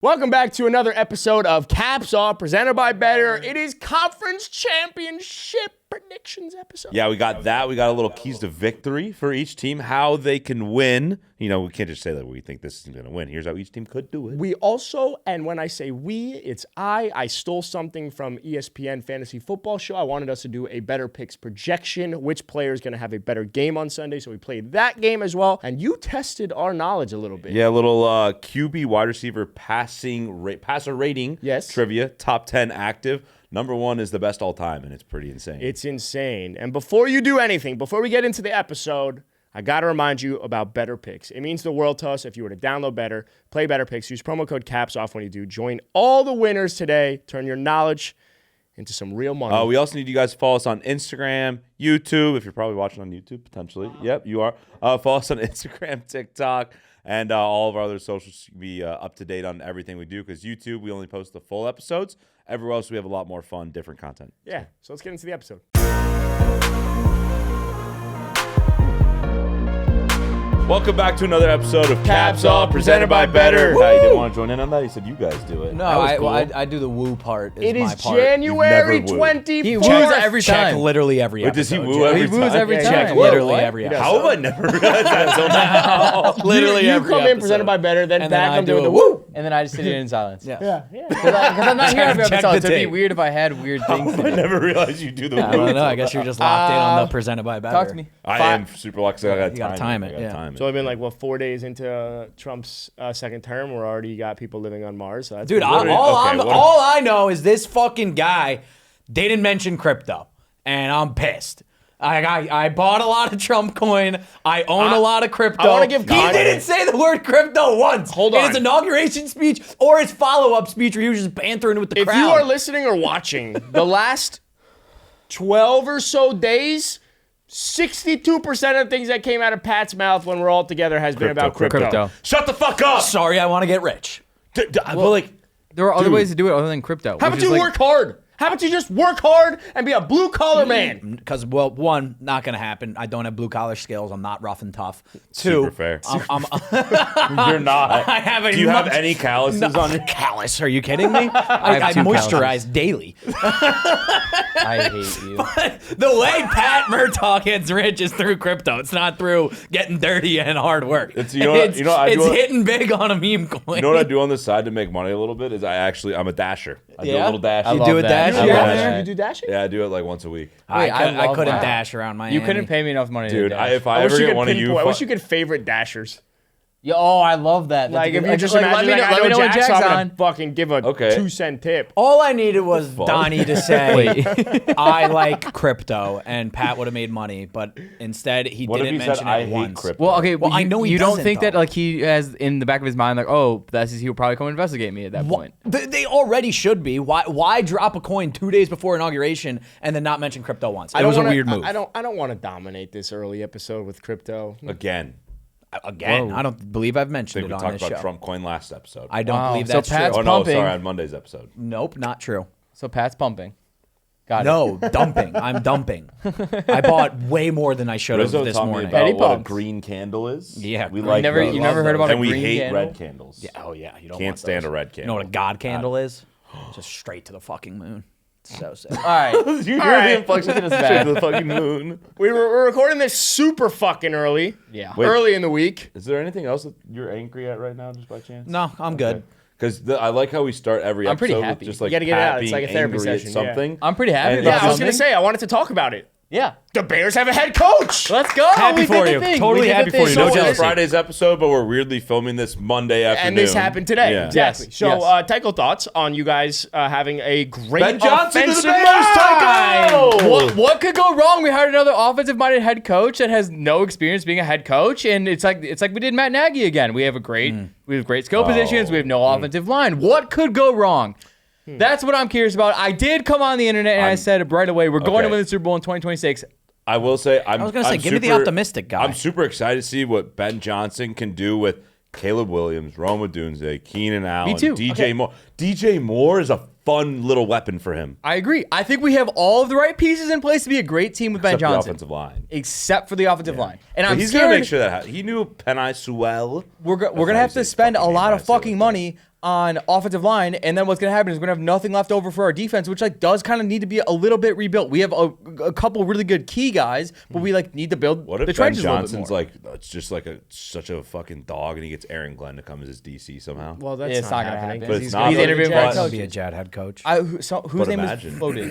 Welcome back to another episode of Caps Off, presented by Betr. It is Conference Championship predictions episode. Yeah, we got that. We got a little keys to victory for each team, how they can win. You know, we can't just say that we think this is going to win. Here's how each team could do it. We also, and when I say we, it's I stole something from ESPN Fantasy Football Show. I wanted us to do a Betr Picks projection, which player is going to have a better game on Sunday. So we played that game as well. And you tested our knowledge a little bit. Yeah, a little QB wide receiver passer rating trivia, top 10 active. Number 1 is the best all time, and it's pretty insane. It's insane. And before you do anything, before we get into the episode, I got to remind you about Betr Picks. It means the world to us if you were to download Betr, play Betr Picks, use promo code CAPSOFF when you do. Join all the winners today. Turn your knowledge into some real money. We also need you guys to follow us on Instagram, YouTube, if you're probably watching on YouTube, potentially. Yep, you are. Follow us on Instagram, TikTok, and all of our other socials to be up to date on everything we do, because YouTube, we only post the full episodes. Everywhere else, we have a lot more fun, different content. Yeah, so let's get into the episode. Welcome back to another episode of Caps Off, presented by Betr. You didn't want to join in on that? You said you guys do it. No, I do the woo part. It is my part. January You've never 24th. He woos every time. Check literally every episode. Does he woo every time? He woos every time. Check literally what? every episode. How have I never realized that until now? Literally you every come episode. in presented by Betr, then And back then I'm doing I the do woo. And then I just sit here in silence. Yeah. Because I'm not here every Check episode, the so it'd be tape. weird if I had weird things to I do. never realized you do the I don't woo. know. I guess you're just locked in on the presented by Betr. Talk to me. I am super lucky. I got You gotta time it, yeah. So I've been like, 4 days into Trump's second term, we're already got people living on Mars. So that's Dude, pretty good. all I know is this fucking guy didn't mention crypto, and I'm pissed. I bought a lot of Trump coin. I own a lot of crypto. I wanna give He context. didn't say the word crypto once. Hold in on. his inauguration speech or his follow-up speech where he was just bantering with the If crowd. you are listening or watching, the last 12 or so days, 62% of things that came out of Pat's mouth when we're all together has been about crypto. Shut the fuck up. Sorry, I want to get rich. But like, There are other ways to do it other than crypto. How about you work hard? How about you just work hard and be a blue-collar man? Because, well, one, not going to happen. I don't have blue-collar skills. I'm not rough and tough. Two, super fair. I'm You're not. I have a Do you have much- any calluses on your? Callus? Are you kidding me? I have 2 moisturize daily. I hate you. The way Pat Murtaugh gets rich is through crypto. It's not through getting dirty and hard work. It's hitting big on a meme coin. You know what I do on the side to make money a little bit is I'm a dasher. I do a Yeah? little dash. You love do a that. dash? I Yeah. love that. You do dashing? Yeah, I do it like once a week. Wait, I love couldn't that. dash around Miami. You couldn't pay me enough money Dude, to dash. if I I wish ever you get could one of you, pinpoint. I wish you could favorite dashers. I love that. That's Like, a if good- you just like, imagine, let me know when Jack's Jack's I'm on. gonna fucking give a 2-cent tip. All I needed was Donnie to say, Wait. I like crypto, and Pat would have made money, but instead he What if didn't he said, mention I it hate once. crypto? Well, okay, Well, I know he you don't doesn't, think that though. like he has in the back of his mind like, oh, he'll probably come investigate me at that point. They already should be. Why drop a coin 2 days before inauguration and then not mention crypto once? It was a weird move. I don't want to dominate this early episode with crypto. Again, Again, I don't believe I've I mentioned think it we on talked this about show. Trump coin last episode. I don't Wow. believe So that's Pat's true. no, pumping. sorry, on Monday's episode. Nope, not true. So Pat's pumping. Got it. No, dumping. I'm dumping. I bought way more than I should have Rizzo this taught me morning. about Eddie what a pumps. green candle is. Yeah, we you like never- those. you never heard about and a we green hate candle? red candles. Oh yeah, you don't Can't want stand those. a red You candle. know what a god candle is? Just straight to the fucking moon. So sick. All right. You hear right. the inflection Look at us straight back. to the fucking moon. We're recording this super fucking early. Yeah. Wait. Early in the week. Is there anything else that you're angry at right now, just by chance? No, I'm good. Because I like how we start every I'm pretty episode happy. with just You like gotta get it Pat out. It's being like a therapy angry at session, yeah. something. I'm pretty happy And about Yeah, I was gonna something. say I wanted to talk about it. Yeah. The Bears have a head coach. Let's go. Happy We for did you. the thing. Totally We did the happy for thing. you. No No just jealousy. Friday's episode, but we're weirdly filming this Monday afternoon. And this happened today. Yeah. Exactly. Yes, So, yes. Tycho, thoughts on you guys having a great Ben Johnson to the offensive Bears, line? Tycho! What could go wrong? We hired another offensive-minded head coach that has no experience being a head coach, and it's like we did Matt Nagy again. We have great skill positions. We have no offensive line. What could go wrong? That's what I'm curious about. I did come on the internet and I said right away, we're going to Okay. win the Super Bowl in 2026. I will say, I was gonna say, give me the optimistic guy. I'm super excited to see what Ben Johnson can do with Caleb Williams, Rome Odunze, Keenan Allen, too. DJ Okay. Moore. DJ Moore is a fun little weapon for him. I agree. I think we have all of the right pieces in place to be a great team with Ben Except the Johnson. offensive line. Except for the offensive line. And He's scared going to make sure that he knew Penei Sewell. we're That's gonna how have you to say spend a fucking lot name, of I say it fucking like money on offensive line, and then what's going to happen is we're going to have nothing left over for our defense, which like does kind of need to be a little bit rebuilt. We have a couple really good key guys, but we like need to build What the if Ben trenches a little bit Johnson's more. like it's just like such a fucking dog, and he gets Aaron Glenn to come as his DC somehow? Well, that's It's not gonna happening. happen. But it's He's not. gonna He's be interviewing the for Jets. head Be coach. a Jad head coach. Whose But name imagine. is floated?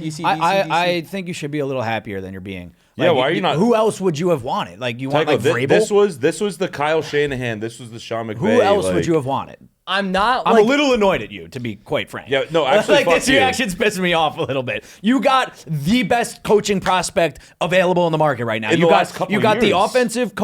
DC, I think you should be a little happier than you're being. Yeah, why are you not- Who else would you have wanted? Like you want Tycho, like Vrabel? this was the Kyle Shanahan. This was the Sean McVay. Who else like, would you have wanted? I'm not. I'm like, a little annoyed at you, to be quite frank. Yeah, no, actually, like fuck this you. reaction's pissing me off a little bit. You got the best coaching prospect available in the market right now. In you the got last couple you of got the years. offensive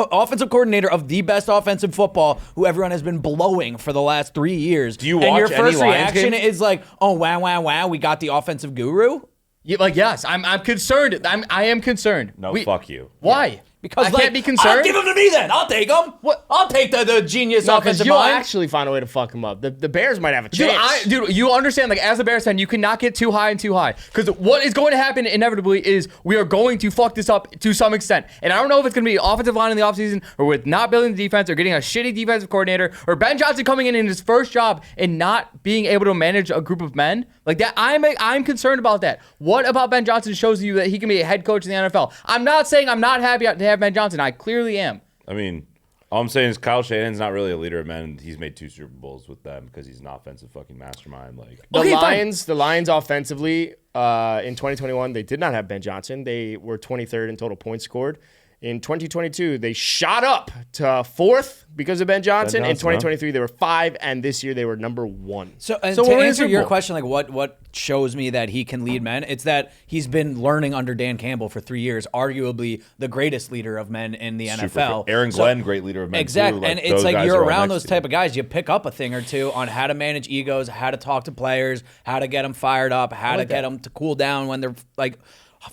coordinator of the best offensive football, who everyone has been blowing for the last 3 years. Do you and watch your any first Lions reaction games? is like, oh wow, wow, wow, we got the offensive guru. Yeah, like yes, I'm concerned. I am concerned. No, fuck you. Why? Because I like, can't be concerned. Give him to me then. I'll take him. What? I'll take the genius No, because offensive you'll mind. actually find a way to fuck him up. The Bears might have a Dude, chance. you understand, like, as a Bears fan, you cannot get too high and too high. Because what is going to happen inevitably is we are going to fuck this up to some extent. And I don't know if it's going to be offensive line in the offseason or with not building the defense or getting a shitty defensive coordinator or Ben Johnson coming in his first job and not being able to manage a group of men. Like that, I'm concerned about that. What about Ben Johnson shows you that he can be a head coach in the NFL? I'm not saying I'm not happy to have Ben Johnson. I clearly am. I mean, all I'm saying is Kyle Shanahan's not really a leader of men. He's made 2 Super Bowls with them because he's an offensive fucking mastermind. Like, The Lions offensively, in 2021, they did not have Ben Johnson. They were 23rd in total points scored. In 2022, they shot up to 4th because of Ben Johnson. In Johnson, 2023, they were 5, and this year they were number 1. So So to we're in a answer Super your Bowl. question, like what shows me that he can lead men, it's that he's been learning under Dan Campbell for 3 years, arguably the greatest leader of men in the NFL. Aaron Glenn, great leader of men. Exactly, too. and it's those like guys you're are all around next those to type you. of guys. You pick up a thing or two on how to manage egos, how to talk to players, how to get them fired up, how to get them to cool down when they're like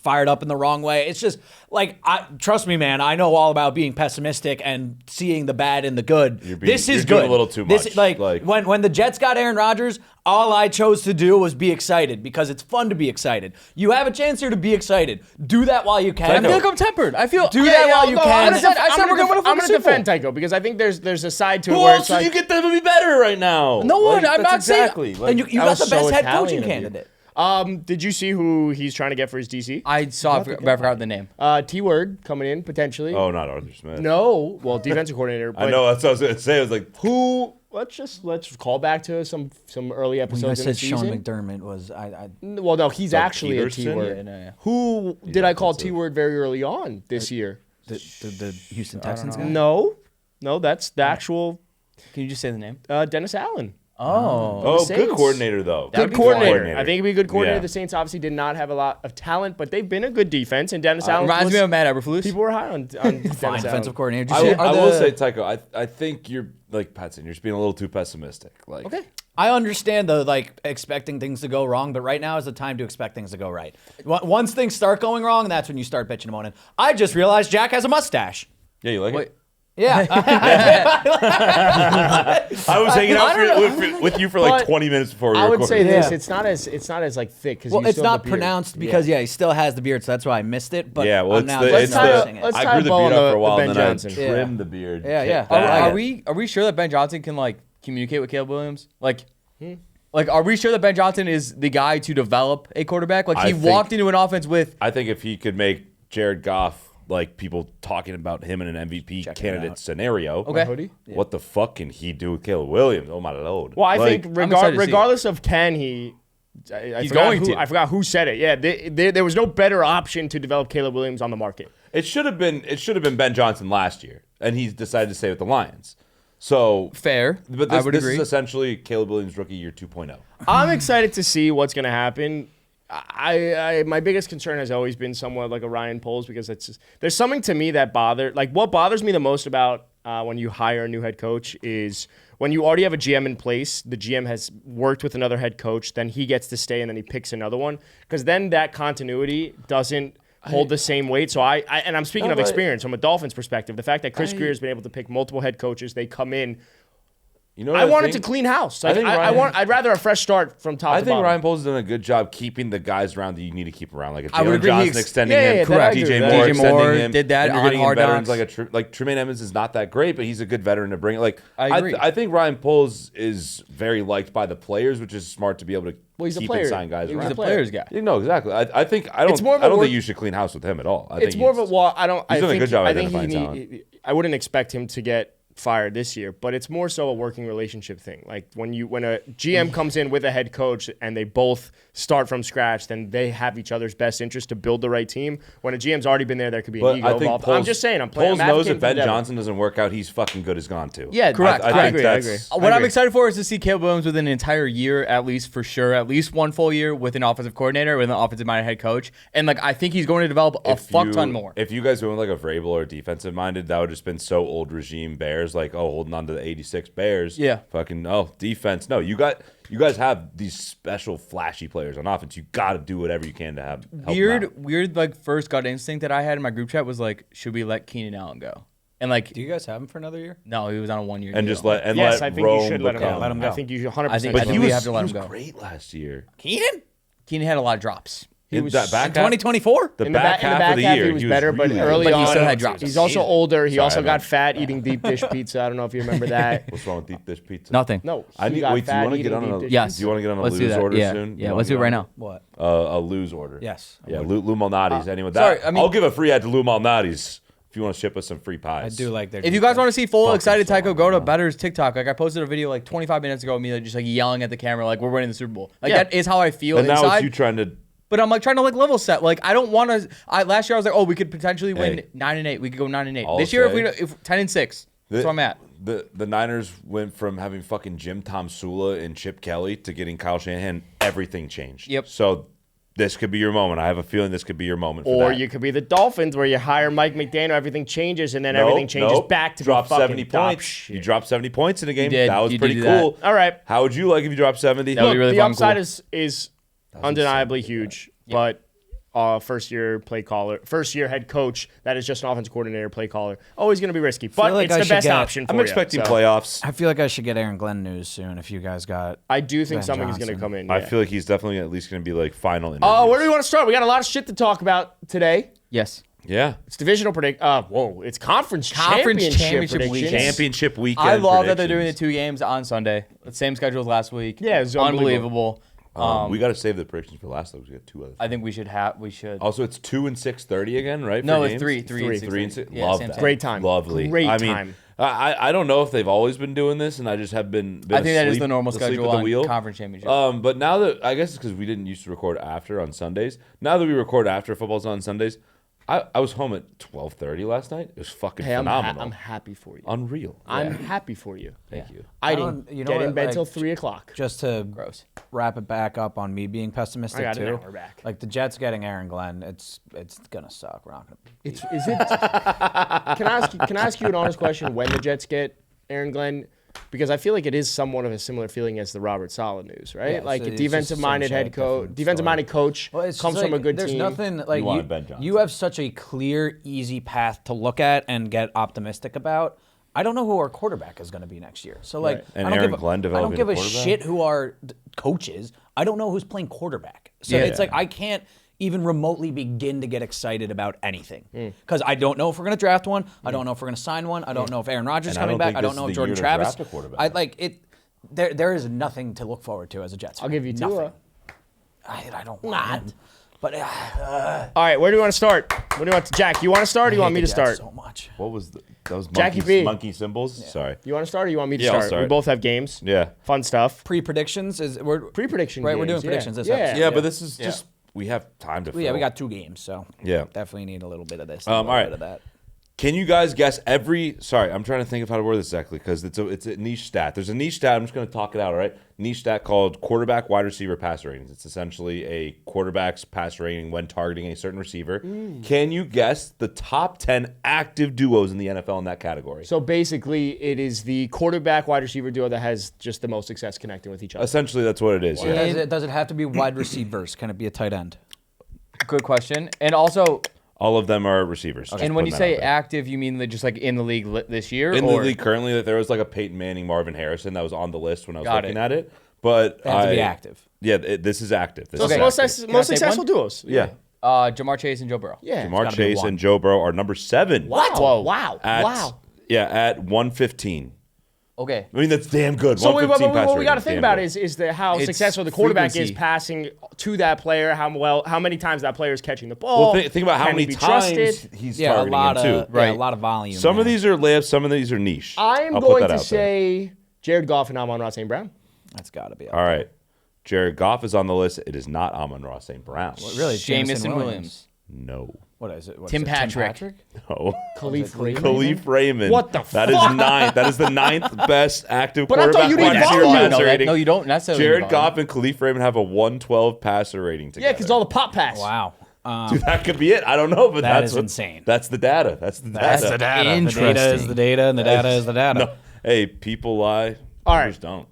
fired up in the wrong way. It's just like, trust me, man. I know all about being pessimistic and seeing the bad in the good. This is you're good. doing a little too This, much. like Like- when the Jets got Aaron Rodgers, all I chose to do was be excited because it's fun to be excited. You have a chance here to be excited. Do that while you can. I feel like I'm tempered. I feel Do that while you can. I said we're going to win a I'm fucking going to Super defend Bowl. Tycho because I think there's a side to it Who where else it's did like, you get them to be better right now? No one. I'm that's not saying- exactly. Like, And you That got was the best so head Italian coaching of you. candidate. Did you see who he's trying to get for his DC? I saw. I forgot the name. T-Word coming in potentially. oh, not Arthur Smith. No, well, defensive coordinator. But I know. That's what I was going to say. I was like, Who? Let's call back to some early When episodes I in the said Sean season. McDermott was Well, no, he's Doug actually Peterson? a T-word. Yeah. Who did I call offensive. T-word very early on this year? the Houston Texans guy. No, that's the actual Can you just say the name? Dennis Allen. Oh. oh, Saints. good coordinator, though. Good be coordinator. I think he'd be a good coordinator. Yeah. The Saints obviously did not have a lot of talent, but they've been a good defense. And Dennis Allen Reminds was, me of Matt Eberflus. people were high on Dennis Fine Allen. defensive coordinator. Did I you will, see- are I will the- say, Tycho, I think you're, like Pat said, you're just being a little too pessimistic. Like, Okay. I understand the like expecting things to go wrong, but right now is the time to expect things to go right. Once things start going wrong, that's when you start bitching and moaning. I just realized Jack has a mustache. yeah, you like Wait. it? Yeah. I was hanging out with you for like But 20 minutes before we I would recorded. say this: Yeah. it's not as like thick because Well, it's not pronounced because he still has the beard, so that's why I missed it. But Yeah, well, I'm it's now the, just it's noticing the it. let's I tie grew a the bow beard on out the for a while, Ben and then Johnson. I Yeah. trimmed the beard. Yeah, yeah. Kicked back. Are we sure that Ben Johnson can like communicate with Caleb Williams? Like, are we sure that Ben Johnson is the guy to develop a quarterback? Like I he think- walked into an offense with. I think if he could make Jared Goff, like people talking about him in an MVP it candidate out. scenario, Okay. hoodie. what the fuck can he do with Caleb Williams? Oh my lord. Well, I Like, think I'm excited to see it. regardless of can he, I He's forgot going who, to. I forgot who said it. Yeah, there was no better option to develop Caleb Williams on the market. it should have been Ben Johnson last year, and he's decided to stay with the Lions. So Fair. But I this, would this agree. is essentially Caleb Williams rookie year 2.0. I'm excited to see what's going to happen. My biggest concern has always been somewhat like a Ryan Poles because there's something to me that what bothers me the most about when you hire a new head coach is when you already have a GM in place, the GM has worked with another head coach, then he gets to stay and then he picks another one because then that continuity doesn't hold the same weight. So and I'm speaking of experience from a Dolphins perspective, the fact that Chris Greer has been able to pick multiple head coaches, they come in. You know what I wanted think? to clean house. I think Ryan- I'd rather a fresh start from top I to think bottom. Ryan Poles has done a good job keeping the guys around that you need to keep around. Like if I would Jalen agree. Johnson extending Yeah, him, yeah, that I DJ agree. Moore DJ extending Moore him. did that and you're on getting in Hard veterans Knocks. like Tremaine Edmonds is not that great, but he's a good veteran to bring. Like I agree. I think Ryan Poles is very liked by the players, which is smart to be able to he's a keep player. and sign guys He was around. a He's a player. players guy. No, exactly. I think I don't. It's more of I a don't work- think you should clean house with him at all. I It's think more of a well. I don't. He's doing a good job I think identifying I wouldn't expect him to get fired this year, but it's more so a working relationship thing. Like when a GM comes in with a head coach and they both start from scratch, then they have each other's best interest to build the right team. When a GM's already been there could be an But ego I think involved. Poles, I'm just saying. I'm playing. Poles I'm knows advocating if Ben for the devil. Johnson doesn't work out, he's fucking good as gone too. Yeah, Correct. I agree. agree. What I'm excited for is to see Caleb Williams with an entire year, at least for sure, at least one full year with an offensive coordinator, with an offensive-minded head coach, and like I think he's going to develop a fuck ton more. If you guys went with like a Vrabel or defensive minded, that would have just been so old regime Bears, like holding on to the '86 Bears. Yeah. Fucking defense. No, you guys have these special flashy players on offense. You got to do whatever you can to help them out. Weird, like first gut instinct that I had in my group chat was like, should we let Keenan Allen go? And like, Do you guys have him for another year? no, he was on a 1 year And deal. just let Yes, let I think Rome you should let him become- go. let him go. I think you 100%. I think- But I think he we was, have to let he was him go. great last year. Keenan? Keenan had a lot of drops. In was- that back In half- 2024? the in back half of the year, he was better, but really early But on, he still had drops. He's also older. He Sorry, also man. got fat eating deep dish pizza. I don't know if you remember that. What's wrong with deep dish pizza? Nothing. No, I he need. got Wait, do you fat want to get eating on deep a? dish Yes. Do you want to get on a Let's do lose that. order Yeah. soon? Yeah, You let's do it wanna right get now. What? on a lose order. Yes. Yeah, Lou Malnati's. Anyone sorry, that? I mean- I'll give a free ad to Lou Malnati's if you want to ship us some free I pies. do like their If you guys want to see full Fucking excited strong, Tycho, go to man. Better's TikTok. Like I posted a video like 25 minutes ago of me like, just like yelling at the camera like we're winning the Super Bowl. Like Yeah. that is how I feel And now inside. it's you trying to. But I'm like trying to like level set. Like I don't want to. Last year I was like, oh, we could potentially win Hey. 9-8. We could go 9-8. I'll This year say- if 10-6, that's where I'm at. The Niners went from having fucking Jim Tom Sula and Chip Kelly to getting Kyle Shanahan. Everything changed. Yep. So this could be your moment. I have a feeling this could be your moment. For Or that. you could be the Dolphins, where you hire Mike McDaniel, everything changes, and then everything changes Nope. back to drop be fucking 70 top points. shit. You dropped 70 points in a game. did. That was You pretty did do that. cool. All right. How would you like if you dropped 70? That would be really the fucking upside cool. is undeniably huge, but first year head coach that is just an offensive coordinator, play caller, always going to be risky. But like it's I the should best get- option for I'm you, expecting so playoffs. I feel like I should get Aaron Glenn news soon if you guys got. I do think Ben something's going to Johnson. come in. I yeah. feel like he's definitely at least going to be like final interviews. Oh, where do we want to start? We got a lot of shit to talk about today. Yes. Yeah. It's divisional predict. It's conference Championship championship weekend. predictions. Championship weekend. I love that they're doing the predictions. 2 games on Sunday. The same schedule as last week. Yeah, it's unbelievable. unbelievable. We got to save the predictions for last week. We got 2 other. I think we should. Also, it's 2 and 6:30 again, right? No, for it's games? 3 Three. 3 and 6. Yeah, Love same that. time. Great time. Lovely. Great I mean, time. I don't know if they've always been doing this, and I just have been I think that is asleep- the normal asleep schedule at the on wheel. conference championship. But now that I guess it's because we didn't used to record after on Sundays. Now that we record after football's on Sundays, I was home at 12:30 last night. It was fucking Hey, phenomenal. I'm happy for you. Unreal. I'm happy for you. Thank you. I don't- didn't you know get in what, bed like, till 3 o'clock. Just to Gross. wrap it back up on me being pessimistic I got an too. hour back. Like the Jets getting Aaron Glenn, it's gonna suck. We're not gonna. Is it? Can I ask you an honest question? When the Jets get Aaron Glenn, because I feel like it is somewhat of a similar feeling as the Robert Saleh news, right? Yeah, like so a it's just defensive-minded some head shit, coach, different defensive-minded coach Well, it's comes just from a like, good there's team. nothing like wanted Ben Johnson. you have such a clear, easy path to look at and get optimistic about. I don't know who our quarterback is going to be next year. So like, Right. And I don't Aaron give a, Glenn I don't developing give a a quarterback? shit who our coaches. I don't know who's playing quarterback. So Yeah. it's like I can't even remotely begin to get excited about anything because I don't know if we're going to draft one. I don't know if we're going to sign one. I don't know if Aaron Rodgers is And I coming don't back. think I this don't know is if the Jordan year to Travis. draft a quarterback. I like it. There is nothing to look forward to as a Jets fan. I'll give you two. Nothing. I don't want it. But All right, where do you want to start? What do you want, Jack? You want to start, or do you want me to start? so much. What was those Jackie monkey, B. monkey symbols? Sorry. You want to start, or you want me to Yeah, I'll start? start. We both have games. Yeah. Fun stuff. Pre-predictions is we're Pre-prediction. right. We're doing games, yeah. predictions this Yeah. episode. Yeah, but this is just we have time to. Yeah, fill. we got 2 games, so Yeah. definitely need a little bit of this. All right. Bit of that. Can you guys guess every? Sorry, I'm trying to think of how to word this exactly because it's a niche stat. There's a niche stat. I'm just going to talk it out. All right, niche stat called quarterback wide receiver pass ratings. It's essentially a quarterback's pass rating when targeting a certain receiver. Can you guess the top 10 active duos in the NFL in that category? So basically, it is the quarterback wide receiver duo that has just the most success connecting with each other. Essentially, that's what it is. Yeah. Does it have to be wide receivers? Can it be a tight end? Good question. And also, All of them are receivers. Just And when you putting that say out there. active, you mean just like in the league this year? In the or? league currently, that there was like a Peyton Manning, Marvin Harrison that was on the list when I was Got looking it. at it. But They have to be active. Yeah, this is active. This So is it's active. most I take successful one? duos. Yeah. Jamar Chase and Joe Burrow. Yeah. Jamar gotta be Chase one. and Joe Burrow are number 7. Wow. Whoa. Wow. At, Wow. Yeah, at 115. Okay. I mean, that's damn good. So 115 pass what we got to rating, think damn about good. is how It's successful the quarterback frequency. is passing to that player, how many times that player is catching the ball. Well, think about how can he many be times trusted? he's Yeah, a targeting lot him, too. of a lot of volume. Some of man. these are layups, some of these are niche. I am I'll put going that to out there. say Jared Goff and Amon-Ra St. Brown. That's got to be. All right. Jared Goff is on the list. It is not Amon-Ra St. Brown. Really, Jamison Williams. No. What is it? Tim Patrick. No. Khalif Raymond. Khalif Raymond. What the That is fuck? 9th. That is the 9th best active But I thought quarterback you wide need receiver volume. passer rating. No, you don't necessarily. Jared need Goff volume. and Khalif Raymond have a 112 passer rating together. Yeah, because all the pop pass. Wow. Dude, that could be it. I don't know, but That that's is insane. That's the data. That's the data. That's the data. The data is the data, and the data is the data. No. Hey, people lie. All right. Numbers don't.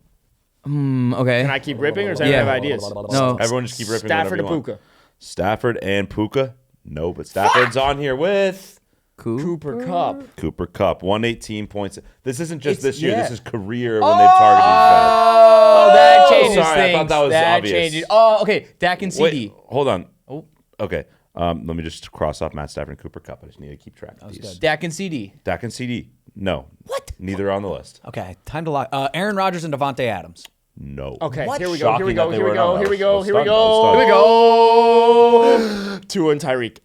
Okay. Can I keep ripping, or does anyone Yeah. have ideas? No. Everyone just keep ripping Stafford whatever to you want. Puka. Stafford and Puka. No, but Stafford's on here with Cooper Kupp. Cooper Kupp. 118 points. This isn't just It's- this year. yeah. This is career when they've targeted these Oh, that changes Sorry, I things. thought that was obvious. changes. Oh, okay. Dak and guys. CD. Wait, hold on. Oh. Okay. Let me just cross off Matt Stafford and Cooper Kupp. I just need to keep track of these. Dak and CD. Dak and CD. No. What? Neither are on the list. Okay, time to lock. Aaron Rodgers and Devontae Adams. No. Okay, What? here we go. Here we Shocking go. that they Here we weren't go. on Here that. we go. I was Here we stunned. I was go. stunned. Here we go. Tua and Tyreek.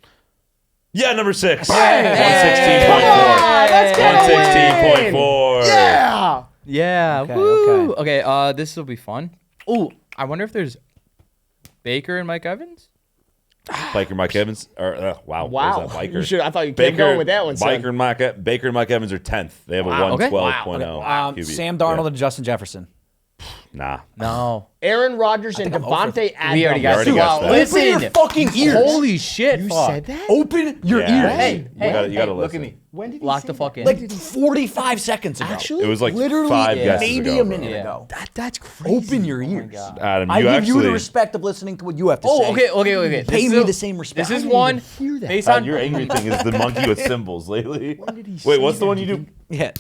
Yeah, number 6. Come 116.4. on, let's get a win. 116.4. Yeah. Yeah. Okay, Woo. Okay. This will be fun. Oh, I wonder if there's Baker and Mike Evans. Biker Mike Evans. Wow. Wow. Where's that biker? You should. I thought you kept going with that one, son. Baker and Mike Evans are 10th. They have a Wow. Okay. 112.0 QB. Sam Darnold Yeah. and Justin Jefferson. Nah. No. Aaron Rodgers and Devontae Adams. We already got already two. guessed that. Listen. Open your fucking ears. Holy shit. You fuck. said that? Open your Yeah. ears. Hey, You gotta look listen. at me. When did he Lock say the that? fuck in. Like 45 seconds ago. Actually, It was like Literally 5 guesses maybe ago, a bro. minute Yeah. ago. that's crazy. Open your ears. Adam, I you give actually. you the respect of listening to what you have to say. Oh, okay. Pay This me is the same respect. This is I didn't one hear that. based God, on your angry thing is the monkey with symbols lately. did he Wait, say what's the that? one you do? Yeah.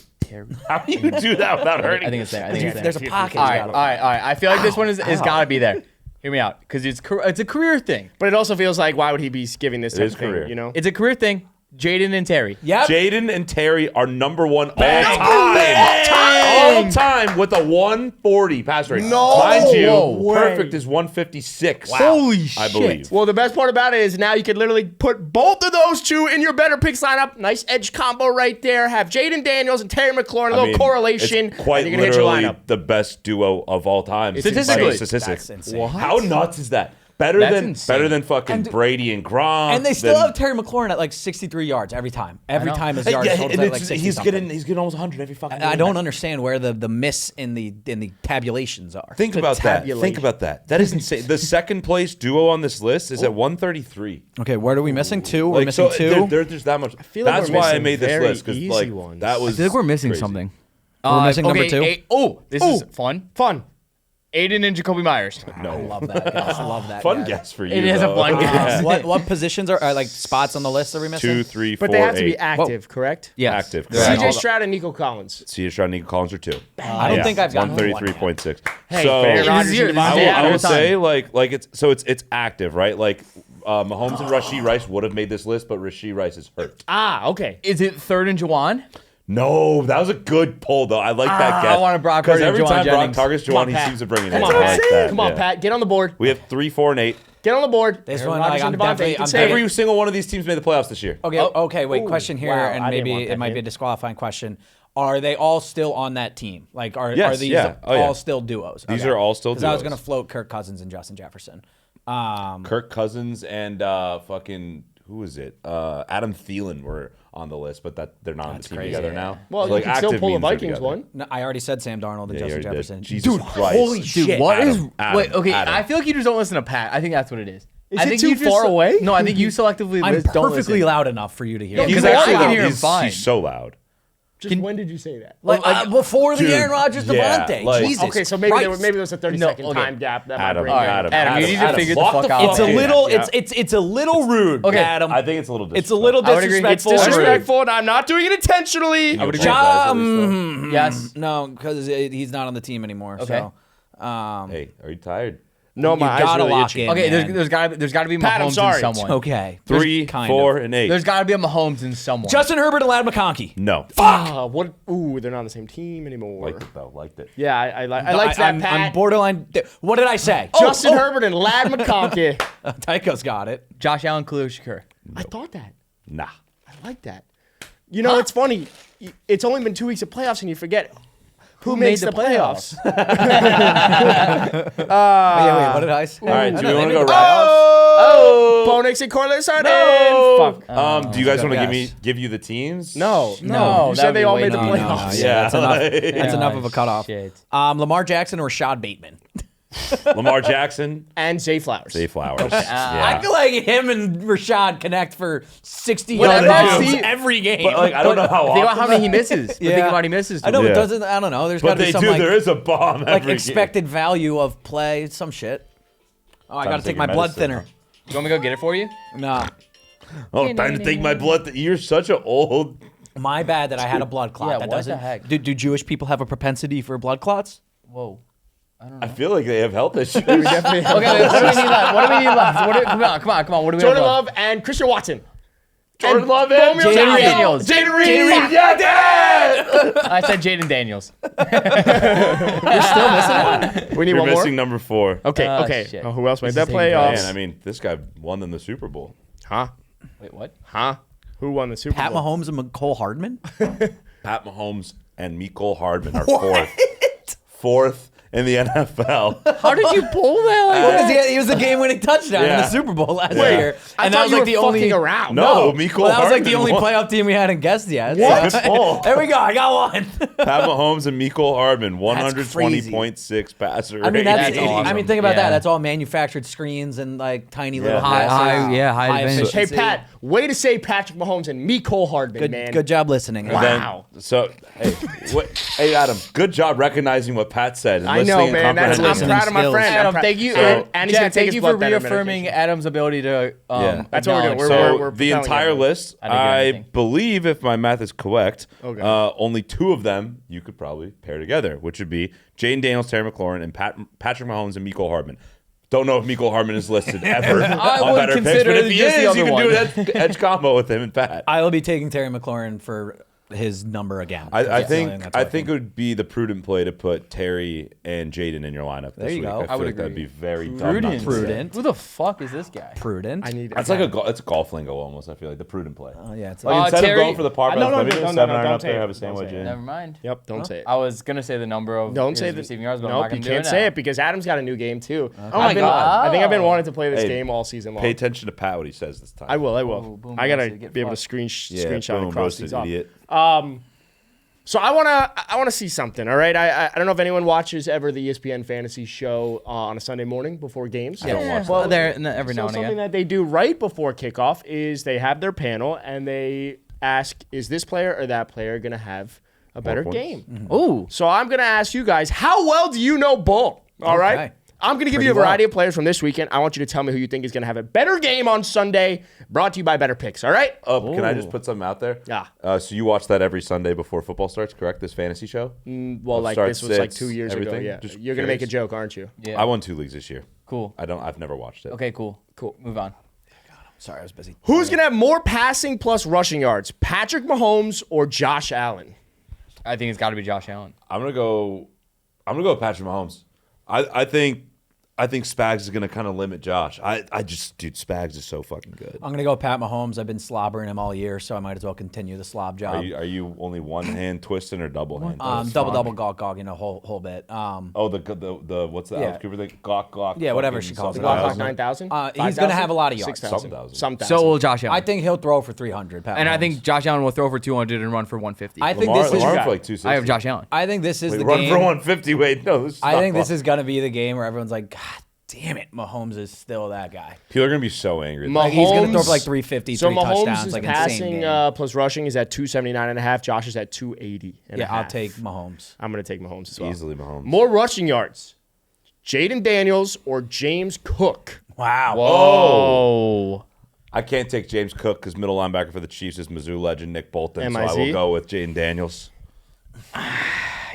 How do you do that without hurting? I think it's there. I think it's there. There's a pocket. All right. I feel like this one is got to be there. Hear me out, because it's a career thing. But it also feels like, why would he be giving this type is of thing? career. You know. It's a career thing. Jaden and Terry. Yep. Jayden and Terry are number 1 all Bang! time. All time with a 140 pass rate. No Mind you, way. perfect is 156. Holy I shit. believe. Well, the best part about it is now you could literally put both of those two in your better picks lineup. Nice edge combo right there. Have Jayden Daniels and Terry McLaurin, a little correlation. It's quite and you're gonna hit your literally lineup. the best duo of all time. Statistically. By statistics. That's insane. How nuts is that? Better That's than insane. fucking Brady and Gronk. And they still than- have Terry McLaurin at like 63 yards every time. Every know. time his Hey, yards yeah, totals and at it's- like 60 he's something. getting almost 100 every fucking I game. don't understand where the miss in the tabulations are. Think about that. tabulation. Think about that. That is insane. The second place duo on this list is at 133. Okay, what are we missing? 2? We're Like, missing so 2. there's that much. feel like That's we're why I missing made this very list because easy like ones. that was. I feel like we're missing crazy. something. We're missing number 2. This is fun. Fun. Aiden and Jacoby Myers. No. Love that guy. I love that Fun guy. guess for you. It is a though. fun guess. What positions are like spots on the list are we missing? 2, 3, 4, But they have to be 8. active, correct? Yes. Active. They're Correct. CJ active. Stroud and Nico Collins. C.J. Stroud and Nico Collins are 2. I don't think I've got 133.6. Hey, so Aaron It Rodgers is yours. and I Devontae will- I Adams. would say like it's active, right? Like Mahomes and Rashee Rice would have made this list, but Rashee Rice is hurt. Ah, okay. Is it third and Juwan? No, that was a good pull though. I like that guess. I wanted Brock because Purdy and every Juwan time Brock Jennings. targets Come on, Juwan, he Pat. seems to bring it Come in. on, I Pat. like that, Come on, yeah. Pat. Get on the board. We have 3, 4, and 8. Get on the board. This Aaron one, Rodgers like, and I'm Devontae. definitely- You can I'm say it. Every single one of these teams made the playoffs this year. Okay, okay, wait. Question here, wow, and I didn't maybe want that it might be a hint. disqualifying question. Are they all still on that team? Like, are Yes, these yeah. Oh, yeah. all still duos? These are all still Because I was duos. going to float Kirk Cousins and Justin Jefferson. Kirk Cousins and fucking who is it? Adam Thielen were on the list, but that they're not on the team crazy. together now. Well, So, you can still active pull a means they're Vikings together. one. No, I already said Sam Darnold and Yeah, you Justin already did. Jefferson. Jesus Dude, Christ. holy Dude, shit! what is? Adam, Wait, okay. Adam. I feel like you just don't listen to Pat. I think that's what it is. I it think too you just, far away? No, I think you selectively I'm don't perfectly listen. loud enough for you to hear. No, me. He's Because I actually can hear him he's fine. so loud. when did you say that? Like, before the dude, Aaron Rodgers yeah, Devontae. like- Jesus Okay, so maybe Christ. there was a 30-second okay. time gap that Adam, my brain. Adam, you need to figure the lock fuck out. It's a in. little. Yeah. It's a little rude, Okay. Adam. I think it's a little It's a little I would agree. It's disrespectful. and rude. disrespectful, and I'm not doing it intentionally. I would Yes. No, because he's not on the team anymore. Okay. So, Hey, are you tired? No, you my eyes gotta really lock itchy. in. Okay, man. there's gotta be Pat, I'm Mahomes sorry. in someone. Okay. 3, Kind 4, of. and 8. There's gotta be a Mahomes in someone. Justin Herbert and Lad McConkey. No. Ah, what? Ooh, they're not on the same team anymore. Liked it though. Liked it. Yeah, I liked that, I'm Pat. borderline. What did I say? Justin Herbert and Lad McConkey. Tycho's got it. Josh Allen, Khalil Shakur. I thought that. Nah. I like that. You know, it's funny. It's only been 2 weeks of playoffs, and you forget who made makes the the playoffs. Wait, what did I say? All right. Do we want to go right? Oh, Bo Nix and Corliss are in. Fuck. Do you guys want to Yes. give you the teams? No. No, You that'd said be they all way made the too easy. playoffs. Yeah. That's enough. like- That's enough of a cutoff. Shit. Lamar Jackson or Rashad Bateman. Lamar Jackson, And Zay Flowers. Zay Flowers. I Yeah. feel like him and Rashad connect for 60 Whenever yards I see- every game. But like, I don't know how Think about often. how many he misses. But think about he misses. I know, Yeah. it doesn't. I don't know. There's got But to be they some do. like, There is a bomb like every expected value of play, some shit. Oh, I Time got to to take take my your blood medicine, thinner. You want me to go get it for you? Nah, game. Oh, time to take my blood. You're such an old. my bad that I had a blood clot. Yeah, that what doesn't. the heck? Do Jewish people have a propensity for blood clots? Whoa. I feel like they have health issues. Definitely. Okay, what do we need left? What do we need left? Come on. What do we Jordan need left? Love and Christian Watson. Jordan Love and Romeo Jayden Daniels. Jayden Reed. Yeah, Dad! I said Jayden Daniels. We need You're one more. missing number 4. Okay, Ah, okay. shit. Oh, who else made This that is playoffs? Man, I mean, this guy won them the Super Bowl. Huh? Wait, what? Huh? Who won the Super Pat Bowl? Mahomes and Mecole Hardman. Pat Mahomes and Mecole Hardman are fourth in the NFL. How did you pull that? Like Because he was the game-winning touchdown in the Yeah. Super Bowl last Wait, year, I and thought that was you like were the only. fucking around. No, Mecole Well, that was like the Hardman only won. playoff team we hadn't guessed yet. What? So- Good pull. There we go. I got one. Pat Mahomes and Mecole Hardman, crazy. 120.6 passer I mean, rating. that's awesome. I mean, think about Yeah. that. That's all manufactured screens and like tiny little Yeah. passes. high advantage. Hey, efficiency. Pat, way to say Patrick Mahomes and Mecole Hardman, man. Good job listening. Wow. Then- so, hey, Adam, good job recognizing what Pat said. And I know, listening and man. I'm comprehending. proud of my skills. friend. Adam, thank you. And he's Jack, gonna take thank his you blood for thinner reaffirming medication. Adam's ability to. Yeah. That's what we're doing. acknowledge. We're- So the propelling entire everyone. list, I didn't get I anything. believe, if my math is correct, Okay. only 2 of them you could probably pair together, which would be Jayden Daniels, Terry McLaurin, and Patrick Mahomes and Mecole Hardman. Don't know if Mecole Hardman is listed ever I on would Better Picks, consider but if it he just the is, you other can do one. an edge combo with him and Pat. I will be taking Terry McLaurin for his number again. I That's the only thing think that's I working. think it would be the prudent play to put Terry and Jayden in your lineup. There this you week. go. I I feel would like that'd agree. be very dumb. not to say. Prudent. Who the fuck is this guy? prudent. I need. It's like it's a golf lingo almost. I feel like the prudent play. Oh yeah, it's Like instead Terry- of going for the par, No, no, maybe no, do a no, 7 no, iron don't up say there, it. have a Don't sandwich say it. in. Never mind. Yep. Don't say it. I was gonna say the number of Don't his say the receiving yards, but I'm Nope, not gonna you do can't it say now. it because Adam's got a new game too. Oh my God. I think I've been wanting to play this Hey, game all season long. Pay attention to Pat what he says this time. I will. Oh, boom, I gotta roasted, get be able to fucked. screenshot boom, and cross roasted, these off. idiot. So I wanna see something. All right. I don't know if anyone watches ever the ESPN fantasy show on a Sunday morning before games. I don't watch Well, that. there every now So and something again. that they do right before kickoff is they have their panel and they ask, is this player or that player gonna have a better points. game? Ooh. So I'm gonna ask you guys, how well do you know Bull? All right. Okay. I'm going to give you a variety of players from this weekend. I want you to tell me who you think is going to have a better game on Sunday. Brought to you by Better Picks. All right? Can I just put something out there? Yeah. So you watch that every Sunday before football starts, correct? This fantasy show? Well, like start this was like sits, 2 years ago. everything? Yeah. Just You're going to make a curious. joke, aren't you? Yeah. I won 2 leagues this year. Cool. I've never watched it. Okay. Cool. Move on. Sorry, I was busy. Who's going to have more passing plus rushing yards, Patrick Mahomes or Josh Allen? I think it's got to be Josh Allen. I'm gonna go with Patrick Mahomes. I think Spags is gonna kind of limit Josh. Dude, Spags is so fucking good. I'm gonna go Pat Mahomes. I've been slobbering him all year, so I might as well continue the slob job. Are you only one hand twisting or double hand? double gawk, whole bit. Oh, the what's the Yeah. Alice Cooper thing? Gawk. Yeah, whatever fucking she calls it. something Glock else. 9,000? He's gonna have a lot of yards. 6,000. 7,000. Some So thousand. will Josh Allen. I think he'll throw for 300. Pat and I Mahomes. think Josh Allen will throw for 200 and run for 150. I think Lamar, this is. Lamar for like 260. I have Josh Allen. I think this is Wait, the run game. for 150. Wait, no. I think this is gonna be the game where everyone's like, God Damn it, Mahomes is still that guy. People are gonna be so angry. Mahomes, He's going to throw for like 350, so 3 Mahomes touchdowns, is like insane passing game. plus rushing is at 279.5. Josh is at 280. Yeah, I'll take Mahomes. I'm going to take Mahomes as well. Easily Mahomes. More rushing yards. Jayden Daniels or James Cook? Wow. Whoa. I can't take James Cook because middle linebacker for the Chiefs is Mizzou legend Nick Bolton. So I MIZ? will go with Jayden Daniels.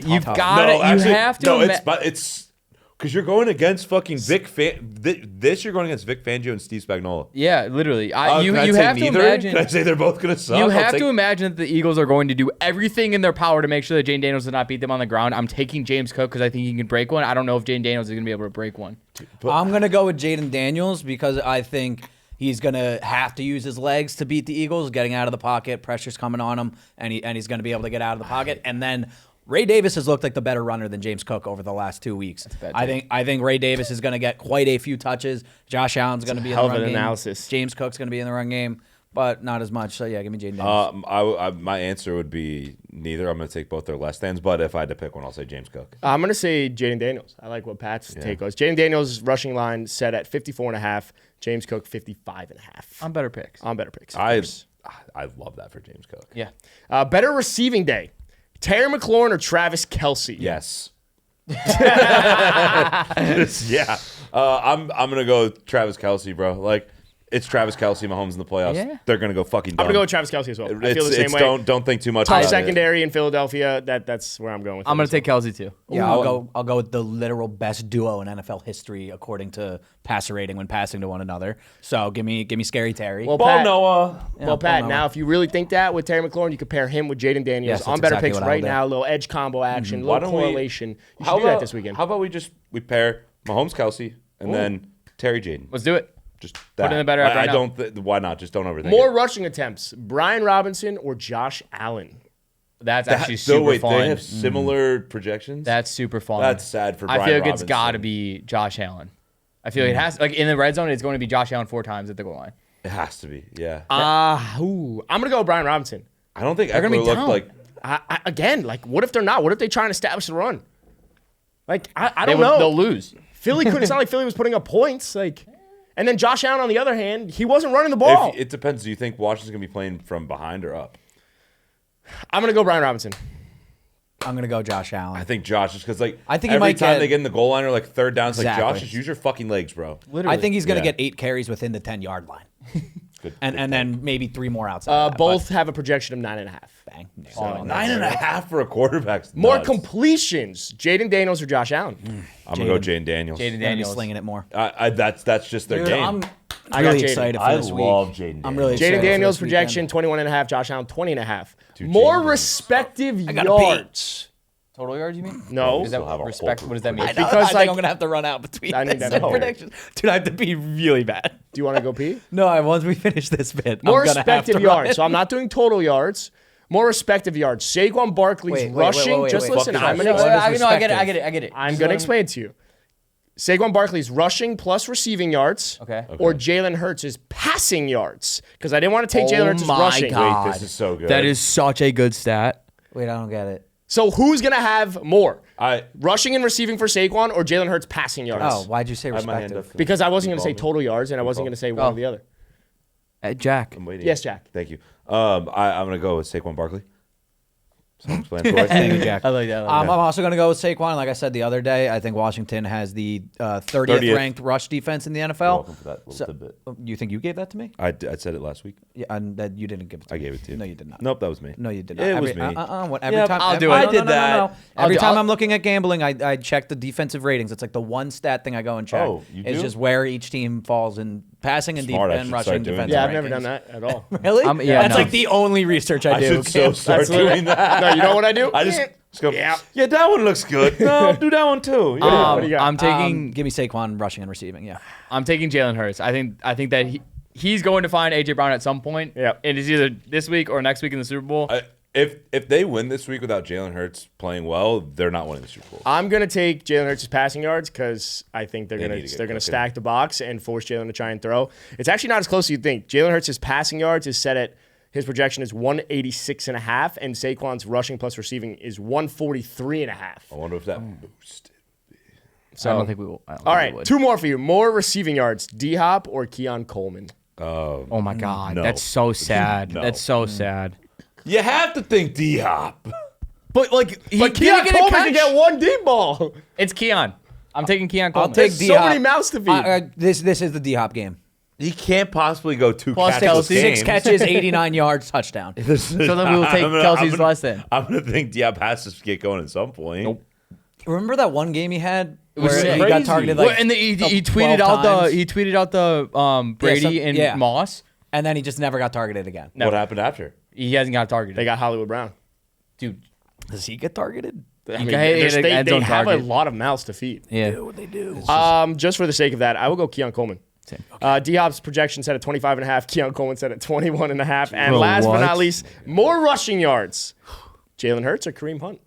You've got it. You have to. No, it's because you're going against fucking This you're going against Vic Fangio and Steve Spagnuolo. Yeah, literally. You Can I say have to neither? imagine. Can I say they're both going to suck? You have to imagine that the Eagles are going to do everything in their power to make sure that Jayden Daniels does not beat them on the ground. I'm taking James Cook because I think he can break one. I don't know if Jayden Daniels is going to be able to break one. I'm going to go with Jayden Daniels because I think he's going to have to use his legs to beat the Eagles, getting out of the pocket, pressure's coming on him, and he's going to be able to get out of the pocket. And then Ray Davis has looked like the better runner than James Cook over the last 2 weeks. I think Ray Davis is going to get quite a few touches. Josh Allen's going to be in the run game. Analysis. James Cook's going to be in the run game, but not as much. So yeah, give me Jayden Daniels. My answer would be neither. I'm going to take both their less than's, but if I had to pick one, I'll say James Cook. I'm going to say Jayden Daniels. I like what Pat's take was. Jayden Daniels' rushing line set at 54.5. James Cook, 55.5. On better picks. On better picks. I love that for James Cook. Yeah. Better receiving day. Terry McLaurin or Travis Kelce? Yes. Yeah. I'm gonna go with Travis Kelce, bro. Like, it's Travis Kelce, Mahomes in the playoffs. Yeah. They're gonna go fucking dumb. I'm going to go with Travis Kelce as well. I feel the same way. Don't think too much Top about it. secondary in Philadelphia. That's where I'm going with I'm him going as to take Kelsey too. Yeah, I'll go with the literal best duo in NFL history according to passer rating when passing to one another. So give me Scary Terry. Well, Ball Pat, Noah. Well, Pat, now if you really think that with Terry McLaurin, you could pair him with Jayden Daniels Yes, on that's better exactly picks what I would right do. now. A little edge combo action, Why little don't we- correlation. You should do that this weekend. How about we pair Mahomes, Kelsey, and then Terry Jayden? Let's do it. Just that. in the better app right I now. don't. Why not? Just don't overthink More it. rushing attempts. Brian Robinson or Josh Allen? That's actually So super wait, fun. they have similar projections. That's super fun. That's sad for I Brian feel like Robinson. it's got to be Josh Allen. I feel like it has, like in the red zone, it's going to be Josh Allen 4 times at the goal line. It has to be. Yeah. I'm going to go with Brian Robinson. I don't think gonna Eckler be looked down. like. Again, like, what if they're not? What if they try and establish the run? Like, I They don't would- know. They'll lose. Philly couldn't. It's not like Philly was putting up points. Like, and then Josh Allen on the other hand, he wasn't running the ball. It depends. Do you think Washington's gonna be playing from behind or up? I'm going to go Brian Robinson. I'm gonna go Josh Allen. I think Josh, just because like I think he every might time get- they get in the goal line or like third down, it's Exactly. like Josh, just use your fucking legs, bro. Literally. I think he's gonna Yeah. get 8 carries within the 10-yard line, Good, and then maybe 3 more outside. of that, Both have a projection of 9.5. but bang. So, 9.5 for a quarterback. more nuts. completions. Jayden Daniels or Josh Allen? I'm gonna go Jayden Daniels. Jayden Gonna be Daniels. slinging it more. That's just their Dude, game. I'm I got really Jayden. excited for I this week. love Jayden I'm really Daniels. excited Jayden for Daniels this weekend. projection 21.5. Josh Allen 20.5. Dude, More Jayden- respective gotta pee. yards. Total yards, you mean? No. Is that Still have a respect? whole What does that mean? I know, Because, I think like- I'm gonna have to run out between I need these that. predictions. Dude, I have to be really bad. Do you want to go pee? No, once we finish this bit, More I'm gonna have to respective run. yards. So I'm not doing total yards. More respective yards. Saquon Barkley's Wait, rushing. Just wait. listen. Fuck I'm it. going to No, explain. I get it. I'm going to explain it to you. Saquon Barkley's rushing plus receiving yards. Okay. Or Jalen Hurts' passing yards. Because I didn't want to take Jalen Hurts' my rushing. God. Wait, this is so good. That is such a good stat. Wait, I don't get it. So who's going to have more? I Rushing and receiving for Saquon or Jalen Hurts passing yards? Oh, why'd you say have my hand respective? up. Because I wasn't going to say Keep calling total yards and I wasn't going to say one or the other. Jack. I'm waiting. Yes, Jack. Thank you. I'm gonna go with Saquon Barkley. Self-explanatory. Thank you, Jack. I like that. I'm also going to go with Saquon. Like I said the other day, I think Washington has the 30th ranked rush defense in the NFL. welcome for that little tidbit. You think you gave that to me? I said it last week. Yeah, and that you didn't give it to I me. gave it to you. No, you did not. Nope, that was me. No, you did not. It was me. Every Yep, time I'll do it. I I did that. Every I'll- time I'm looking at gambling, I check the defensive ratings. It's like the one stat thing I go and check. Oh, you It's do? just where each team falls in passing and, Smart, I and should rushing start doing defensive Yeah, I've rankings. never done that at all. Really? yeah, That's no. like the only research I I do. should so start That's literally- doing that. No, you know what I do? I just go. Yeah. Yeah, that one looks good. No, do that one too. Yeah. what do you got? I'm taking Give me Saquon rushing and receiving. Yeah. I'm taking Jalen Hurts. I think that he's going to find AJ Brown at some point. Yep. And it's either this week or next week in the Super Bowl. If they win this week without Jalen Hurts playing well, they're not winning the Super Bowl. I'm gonna take Jalen Hurts' passing yards because I think they're They need gonna to get they're gonna cooking. stack the box and force Jalen to try and throw. It's actually not as close as you think. Jalen Hurts' passing yards is set at his projection is 186.5, and Saquon's rushing plus receiving is 143.5. I wonder if that boosted. So I don't think we will. I don't all think we right, would. 2 more for you. More receiving yards, D-Hop or Keon Coleman? Oh my God, No. that's so sad. No. That's so sad. You have to think D-Hop. But like, But Keon Coleman can get 1 deep ball. It's Keon. I'm taking Keon Coleman. I'll take There's D-Hop. so many mouths to feed. This is the D-Hop game. He can't possibly go 2 Plus catches Kelsey. games. 6 catches, 89 yards, touchdown. So then we will take Kelsey's less than. I'm gonna think D-Hop has to get going at some point. Nope. Remember that one game he had was where he crazy. got targeted like Well, and he 12 tweeted out times, the Brady and Moss. and then he just never got targeted again. What happened after? He hasn't got targeted. They got Hollywood Brown. Dude, Does he get targeted? I mean, Hey, there's- they they end zone have a target. lot of mouths to feed. yeah. They do. Just for the sake of that, I will go Keon Coleman. D-Hop's projection set at 25.5. Keon Coleman set at 21.5. And Bro, last but what? not least, more rushing yards. Jalen Hurts or Kareem Hunt?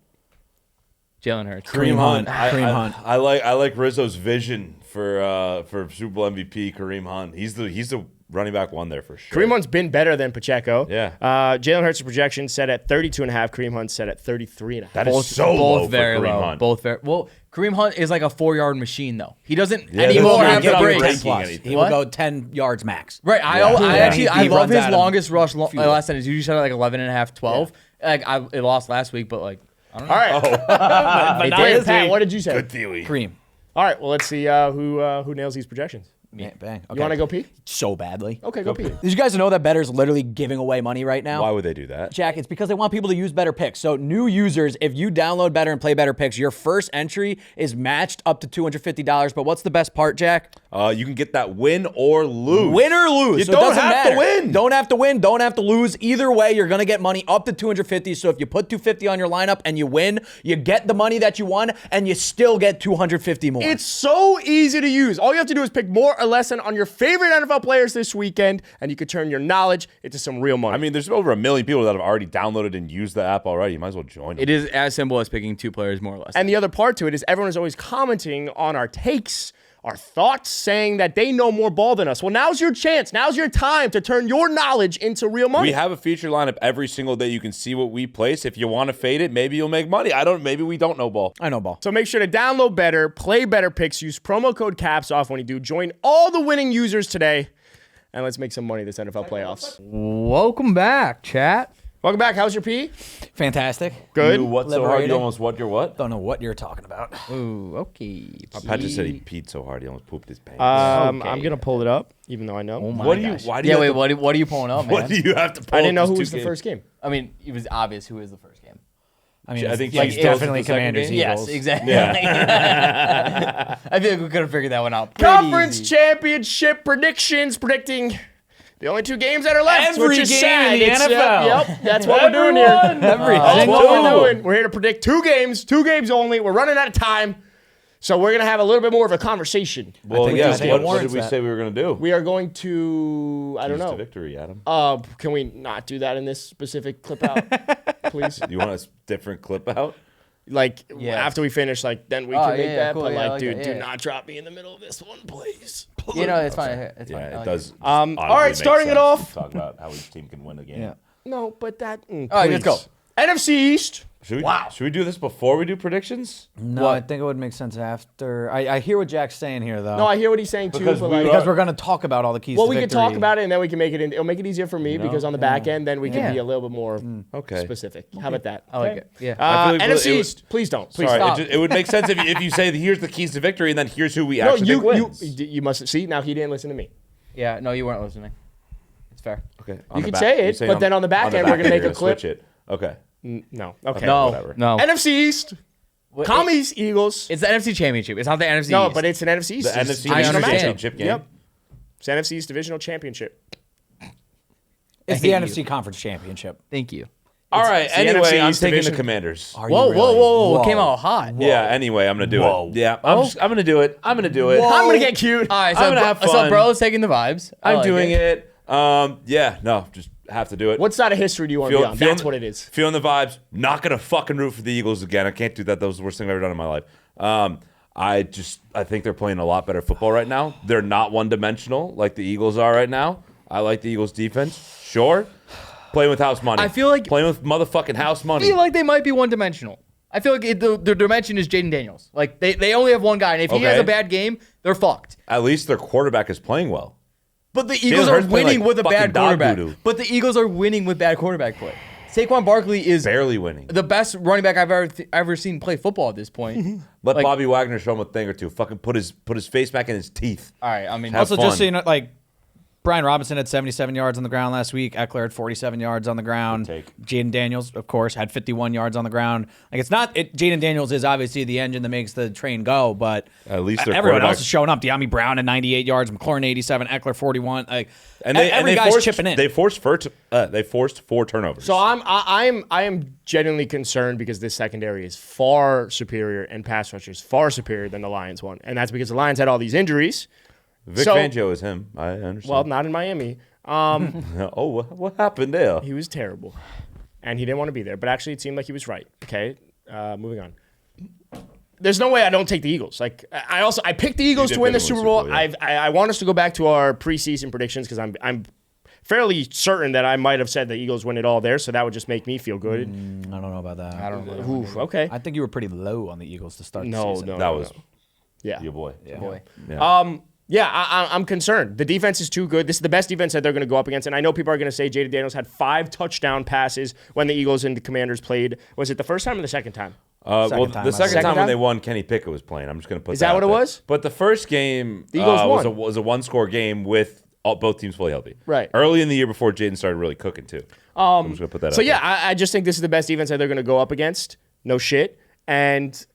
Jalen Hurts. Kareem Hunt. Kareem I, Hunt. I like Rizzo's vision for Super Bowl MVP Kareem Hunt. He's the running back one there for sure. Kareem Hunt's been better than Pacheco. Yeah. Jalen Hurts' projection set at 32.5. Kareem Hunt set at 33.5. That is so low for very Kareem low. Hunt. Both very well. Kareem Hunt is like a 4-yard machine though. He doesn't Yeah, anymore that's have true. the He's not breaks. breaking 10 plus. anything. He What? will go 10 yards max. Right. Yeah. I actually He love runs his at him. longest rush last time. He's usually shot at like 11.5, 12. Like it lost last week, but like I don't know. All right. But not Wait, this Pat, week. what did you say? Good theory. Kareem. All right, well, let's see who nails these projections. Yeah, bang. Okay. You want to go pee? so badly? Okay, go pee. Did you guys know that Better's literally giving away money right now? Why would they do that? Jack, it's because they want people to use Better Picks. So new users, if you download Better and play Better Picks, your first entry is matched up to $250. But what's the best part, Jack? You can get that win or lose. Win or lose. You So it don't doesn't have to matter. win. Don't have to win. Don't have to lose. Either way, you're going to get money up to $250. So if you put $250 on your lineup and you win, you get the money that you won and you still get $250 more. It's so easy to use. All you have to do is pick more or less on your favorite NFL players this weekend, and you could turn your knowledge into some real money. I mean, there's over 1 million people that have already downloaded and used the app already. You might as well join. It is as simple as picking 2 players more or less. and the other part to it is everyone is always commenting on our takes, our thoughts, saying that they know more ball than us. Well, now's your chance. Now's your time to turn your knowledge into real money. We have a feature lineup every single day. You can see what we place. If you want to fade it, maybe you'll make money. Maybe we don't know ball. I know, ball. So make sure to download Better, play Better Picks, use promo code CAPSOFF when you do. Join all the winning users today, and let's make some money this NFL playoffs. Welcome back, chat. Welcome back. How's your pee? Fantastic. Good. You what so hard? Liberating. You almost what? Your what? Don't know what you're talking about. Ooh, okay. Pat just said he peed so hard he almost pooped his pants. I'm Okay. gonna pull it up, even though I know. Oh my what do you? gosh. Why do you? Yeah, have wait. to- What are you pulling up, man? What do you have to? Pull I didn't know up who these was two the first game. I mean, it was obvious who is the first game. I mean, I think it's Chiefs definitely the second Commanders. game? Eagles. Yes, exactly. I feel like we could have figured that one out. Pretty Conference easy. championship predictions, predicting the only 2 games that are left, Every which is game sad. in the It's, NFL. Yep, that's what we're doing here. Every That's single what we're one. doing. We're here to predict 2 games only. We're running out of time, so we're gonna have a little bit more of a conversation. Well, think yeah. it What warrants did we that. say we were going to do? We are going to, I don't Keys to know. victory, Adam. Can we not do that in this specific clip out, please? You want a different clip out? Like Yeah. after we finish, like then we Oh, can make yeah, that. cool, But yeah, I like, like dude, that, do yeah. not drop me in the middle of this one, please. You know, it's fine. It's fine. Yeah, I it like does. all honestly right, make starting it sense off. to Talk about how each team can win a game. Yeah. No, but that. All right, let's go. please. NFC East. Should we do this before we do predictions? No, I think it would make sense after. I hear what Jack's saying here, though. No, I hear what he's saying too. Because but we like, because we're going to talk about all the keys well, to we can victory. talk about it and then we can make it. It'll make it easier for me because on the back end, then we can Yeah. be a little bit more Okay. specific. How about that? I like it. Yeah. I feel like NFC it would- East. Please don't. Please Sorry, stop. it would make sense if you say here's the keys to victory and then here's who we No, actually think wins. you must see now. He didn't listen to me. Yeah. No, you weren't listening. It's fair. Okay. You could say it, but then on the back end, we're gonna make a clip. Switch it. Okay. No. Okay. No. whatever. No. NFC East. What- Commies Eagles. It's the NFC Championship. It's not the NFC No, East. but it's an NFC East. The It's NFC a I divisional understand. championship game. Yep. It's NFC East divisional championship. It's the hate NFC Conference Championship. Thank you. All right. the Anyway, NFC I'm East taking division. the Commanders. Are you Whoa, really? whoa, whoa, whoa! It came Whoa. out hot. Yeah. Anyway, I'm gonna do Whoa. it. Yeah. I'm gonna do it. I'm gonna do it. I'm gonna get cute. All right, I'm gonna have so fun. bro's taking the vibes. I I'm like doing it. Yeah. No. Just have to do it. What side of history do you want to be on? That's what it is. Feeling the vibes. Not gonna fucking root for the Eagles again. I can't do that. That was the worst thing I've ever done in my life. I think they're playing a lot better football right now. They're not one-dimensional like the Eagles are right now. I like the Eagles defense. Sure. Playing with house money. I feel like- playing with motherfucking house I money. feel like they might be one-dimensional. I feel like the dimension is Jayden Daniels. Like they only have one guy, and if he has a bad game, they're fucked. At least their quarterback is playing well. But the Eagles are Hurts playing winning like with a fucking bad dog quarterback. doo-doo. But the Eagles are winning with bad quarterback play. Saquon Barkley is Barely winning. the best running back I've ever seen play football at this point. Let like- Bobby Wagner show him a thing or two. Fucking put his face back in his teeth. All right, I mean, Have Also, fun. just so you know, like Brian Robinson had 77 yards on the ground last week. Eckler had 47 yards on the ground. Good take. Jayden Daniels, of course, had 51 yards on the ground. Like it's not. Jayden Daniels is obviously the engine that makes the train go, but At least their everyone quarterback- else is showing up. De'Ami Brown at 98 yards, McLaurin 87, Eckler 41. Like And every they guy's forced, chipping in. They forced 4 turnovers. So I am genuinely concerned because this secondary is far superior and pass rush is far superior than the Lions one, and that's because the Lions had all these injuries. Vic so- Fangio is him. I understand. Well, not in Miami. oh, what happened there? He was terrible, and he didn't want to be there. But actually, it seemed like he was right. Okay, moving on. There's no way I don't take the Eagles. Like I picked the Eagles did to win pick the them Super to win Bowl. the Super Bowl, I want us to go back to our preseason predictions because I'm fairly certain that I might have said the Eagles win it all there. So that would just make me feel good. I don't know about that. I don't know. Oof, okay. I think you were pretty low on the Eagles to start the No, season. no, That was yeah. your boy. Yeah. boy. Yeah. Yeah, I'm concerned. The defense is too good. This is the best defense that they're going to go up against. And I know people are going to say Jayden Daniels had 5 touchdown passes when the Eagles and the Commanders played. Was it the first time or the second time? Well, Second time, the I second think. time when Second they time? won, Kenny Pickett was playing. I'm just going to put Is that out what it there. was? But the first game The Eagles won. was a one-score game with both teams fully healthy. Right. Early in the year before Jayden started really cooking, too. I'm just going to put that out So, yeah, there. I just think this is the best defense that they're going to go up against. No shit. And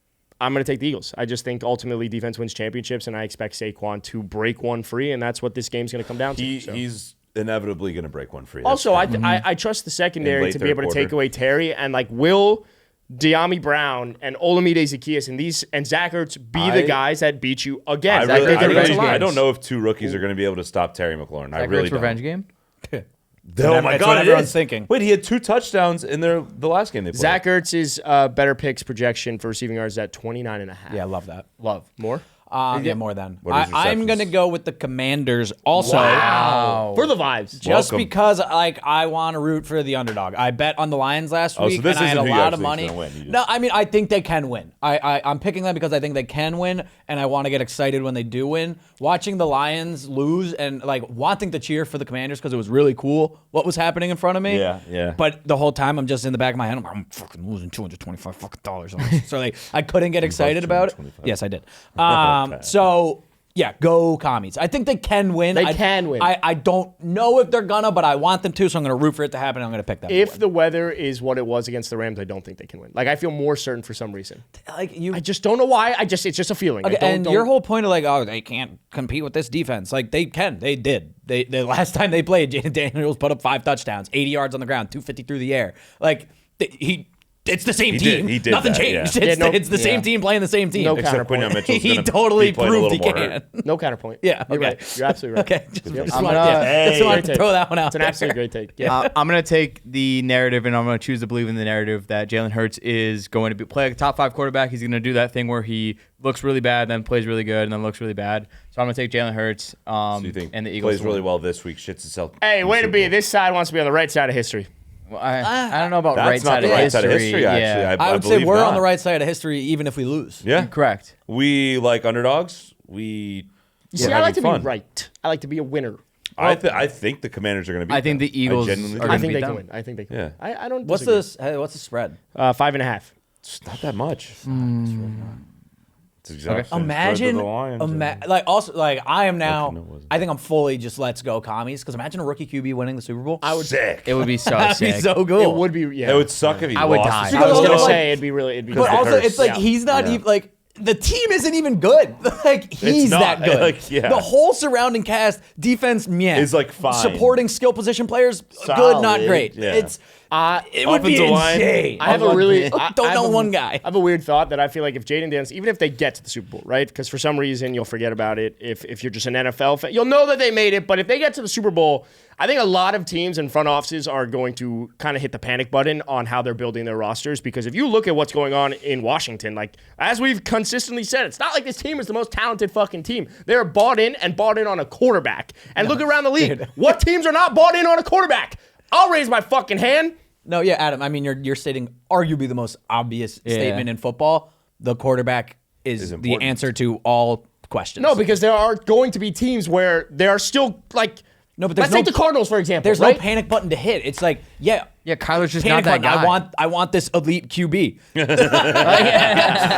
I'm going to take the Eagles. I just think ultimately defense wins championships, and I expect Saquon to break one free, and that's what this game's going to come down to. So. He's inevitably going to break one free. Also, That's- I trust the secondary late to be third able to take quarter. away Terry and like will De'Ami Brown and Olamide Zaccheaus and Zach Ertz be the guys that beat you again. Zach Ertz revenge game. I don't know if 2 rookies are going to be able to stop Terry McLaurin. I really don't. revenge game. Oh my It's God! what It everyone's is. thinking. Wait, he had 2 touchdowns in the last game they played. Zach Ertz's better picks projection for receiving yards is at 29.5. Yeah, I love that. Love. More? Yeah, more than. What is I'm receptions? going to go with the Commanders also. Wow. For the vibes. Just Welcome. because I want to root for the underdog. I bet on the Lions last Oh, so week, this and I had a isn't who you lot of actually money. think is gonna win. You just- No, I mean I think they can win. I'm picking them because I think they can win, and I want to get excited when they do win. Watching the Lions lose and like wanting to cheer for the Commanders because it was really cool what was happening in front of me. Yeah, yeah. But the whole time I'm just in the back of my head, I'm fucking losing $225 fucking dollars on this. So like I couldn't get excited about it. $225. Yes, I did. So. Yeah, go Commies. I think they can win. They can win. I don't know if they're gonna, but I want them to, so I'm gonna root for it to happen. I'm gonna pick them. If to the weather is what it was against the Rams, I don't think they can win. Like I feel more certain for some reason. win. Like you, I just don't know why. It's just a feeling. okay, I don't- and don't- your whole point of like, oh, they can't compete with this defense. Like they can, they did. They the last time they played, Jayden Daniels put up 5 touchdowns, 80 yards on the ground, 250 through the air. Like it's the same He team. did- he did Nothing that, yeah. changed. Yeah, It's the same team playing the same team. No Except Quinyon Mitchell's he gonna totally be playing a proved little he more can. hurt. No counterpoint. Yeah, You're okay. right. You're absolutely right. Okay, just wanted Hey, to great throw that one out. It's an there. absolutely great take. Yeah. I'm going to take the narrative, and I'm going to choose to believe in the narrative that Jalen Hurts is going to play like a top 5 quarterback. He's going to do that thing where he looks really bad, then plays really good, and then looks really bad. So I'm going to take Jalen Hurts So you think and the Eagles. plays to really win. well this week, shits itself. Hey, in way the to Super be. Bowl. This side wants to be on the right side of history. Well, I don't know about That's right not side the of right side of history. history, actually. Yeah. I would say believe we're not. on the right side of history, even if we lose. Yeah, Correct. we like underdogs. We. See, we're I like to having be fun. right. I like to be a winner. I think the Commanders are going to be. I think the Eagles genuinely are do. I gonna think beat they them. can win. I think they can. Yeah. Win. I don't. What's disagree. the spread? 5.5. It's not that much. It's Okay. exactly. Imagine, like also like I am now. no, it wasn't. I think I'm fully just let's go Commies because imagine a rookie QB winning the Super Bowl. I would sick. It would be so That'd be sick. so cool. It would be. Yeah. It would suck if he I would lost. die. the I was Super gonna Bowl. say it'd be really. It'd be. but it also hurts. it's like Yeah. he's not Yeah. even like the team isn't even good. Like he's not. that good. Like, yeah. The whole surrounding cast, defense, yeah, Is, like, fine. Supporting skill position players, good, not Solid, great. yeah. It would be Offensive line. insane. I have a really. Don't I know have a- one guy. I have a weird thought that I feel like if Jayden Daniels, even if they get to the Super Bowl, right? Because for some reason you'll forget about it. If you're just an NFL fan, you'll know that they made it. But if they get to the Super Bowl, I think a lot of teams and front offices are going to kind of hit the panic button on how they're building their rosters. Because if you look at what's going on in Washington, like as we've consistently said, it's not like this team is the most talented fucking team. They're bought in on a quarterback. And look around the league. What teams are not bought in on a quarterback? I'll raise my fucking hand. No, yeah, Adam. I mean, you're stating arguably the most obvious statement in football. The quarterback is the important. answer to all questions. No, because there are going to be teams where there are still like. No, but let's take the Cardinals for example. There's right? no panic button to hit. It's like, yeah, Kyler's just panic not that button. guy. I want this elite QB.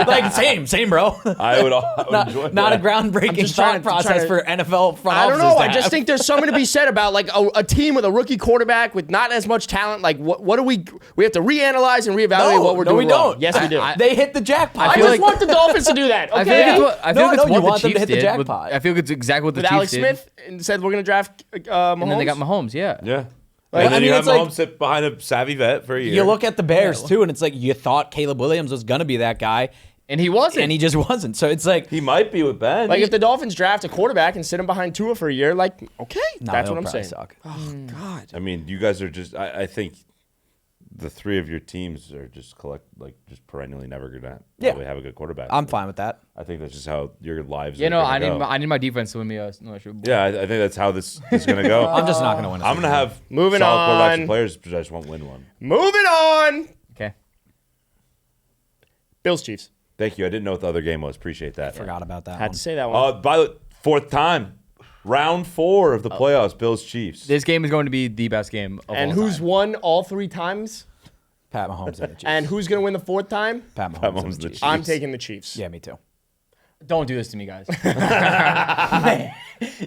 like same, bro. I would enjoy that. Not a groundbreaking just trying thought to- process for NFL front I don't offices know. to I just have. think there's something to be said about like a team with a rookie quarterback with not as much talent. Like what do we have to reanalyze and reevaluate what we're doing we wrong. don't. Yes, we do. They hit the jackpot. I feel just like- want the Dolphins to do that. Okay. I feel like it's what, I feel No, like it's no, you what want the them to Chiefs hit the did. jackpot. I feel like it's exactly what the with Chiefs Alex did. Smith and said we're going to draft Mahomes. And then they got Mahomes, yeah. Yeah. Like, And then I mean, you have it's like- Mahomes sit behind a savvy vet for a year. You look at the Bears too, and it's like you thought Caleb Williams was gonna be that guy, And he wasn't. and he just wasn't. So it's like, He might be with Ben. Like if the Dolphins draft a quarterback and sit him behind Tua for a year, like okay, no, that's they'll what I'm probably saying. Suck. God. I mean, you guys are just. I think the three of your teams are just just perennially never gonna probably have a good quarterback. I'm fine with that. I think that's just how your lives. You are know, gonna I go. need my defense to win me a Super Bowl. Yeah, I think that's how this is gonna go. I'm just not gonna win. I'm gonna have Moving solid quarterbacks on. and players, but I just won't win one. Moving on. Okay. Bills Chiefs. Thank you. I didn't know what the other game was. Appreciate that. Forgot about that. Had one. to say that one. By the fourth time, round 4 of the playoffs, Bills Chiefs. This game is going to be the best game of And all who's time. won all 3 times? Pat Mahomes and the Chiefs. And who's going to win the 4th time? Pat Mahomes, Mahomes and and the the Chiefs. I'm taking the Chiefs. Yeah, me too. Don't do this to me, guys.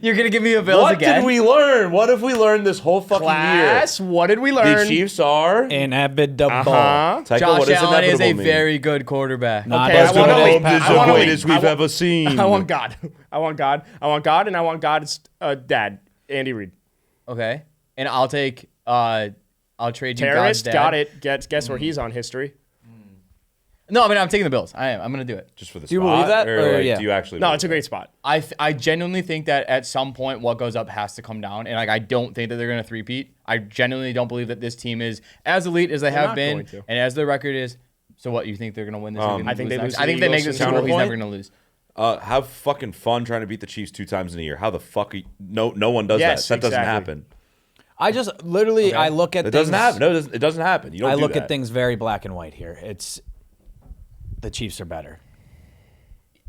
You're going to give me a Bills What again? did we learn? What have we learned this whole fucking Class, what did we year? learn? The Chiefs are. Inevitable. Tycho, Josh what does Allen is a inevitable mean? very good quarterback. Not Okay, as I good wanna as wait. Pat As I wanna great wait. as we've ever seen. I want God. I want God. I want God, and I want God's dad, Andy Reid. Okay. And I'll trade you God's Terrorist, dad. got it. Guess where he's on history. No, I mean, I'm taking the Bills. I am. I'm going to do it. Just for the Do you spot, believe that? Or Or, like, yeah. do you actually No, believe it's a great spot. I genuinely think that at some point what goes up has to come down, and like I don't think that they're going to three-peat. I genuinely don't believe that this team is as elite as they have not been, going to. and as their record is. So what, you think they're going to win this? I think they lose to I the think they make Eagles this in Super Bowl. He's counterpoint. never going to lose. Have fucking fun trying to beat the Chiefs 2 times in a year. How the fuck? No one does Yes, that. That doesn't exactly. happen. I just literally, I look at It things. doesn't happen. No, it doesn't happen. You don't I do look that. at things very black and white here. It's the Chiefs are better.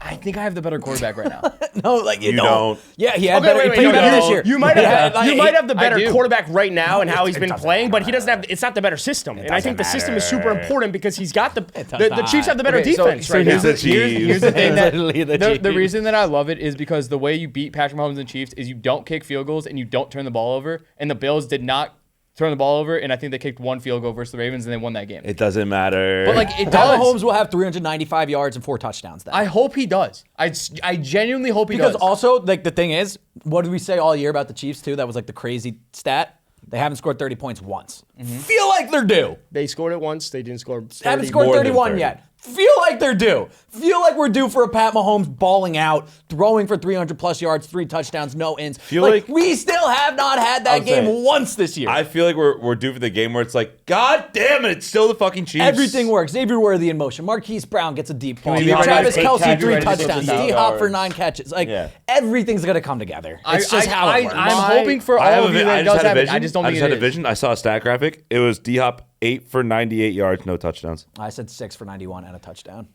I think I have the better quarterback right now. No, like you, You don't. Yeah, he had Okay, better. wait, He wait, played no, better no. this year. You might He have had, like, you might have the I better do. quarterback right now and how he's been doesn't playing, but matter. he doesn't have. It's not the better system, and I think the system is super important because he's got the does Chiefs have the better Okay, defense right here's now. It's the Chiefs. here's the thing that Literally the the Chiefs. reason that I love it is because the way you beat Patrick Mahomes and the Chiefs is you don't kick field goals and you don't turn the ball over, and the Bills did not turn the ball over, and I think they kicked 1 field goal versus the Ravens and they won that game. It doesn't matter. But like it Pat does. Mahomes will have 395 yards and 4 touchdowns. Then. I hope he does. I genuinely hope he Because does. also, like the thing is, what did we say all year about the Chiefs too? That was like the crazy stat. They haven't scored 30 points once. Feel like they're due. They scored it once. They didn't score. 30. They haven't scored more than 31 30. yet. Feel like they're due. Feel like we're due for a Pat Mahomes balling out, throwing for 300 plus yards, 3 touchdowns, no ins. Feel like- we still have not had that I'm game saying, once this year. I feel like we're due for the game where it's like, God damn it, it's still the fucking Chiefs. Everything works. Xavier Worthy in motion. Marquise Brown gets a deep ball. we be ready Travis to take Kelce, catch, 3 ready to go touchdowns. 1,000 D-Hop for yards. 9 catches. Like, Yeah. everything's going to come together. It's just how it works. I'm hoping for I all have of a you vi- that I it just does had a happen. vision. I just don't I think just had it a is. vision. I saw a stat graphic. It was D-Hop 8 for 98 yards, no touchdowns. I said 6 for 91 and a touchdown.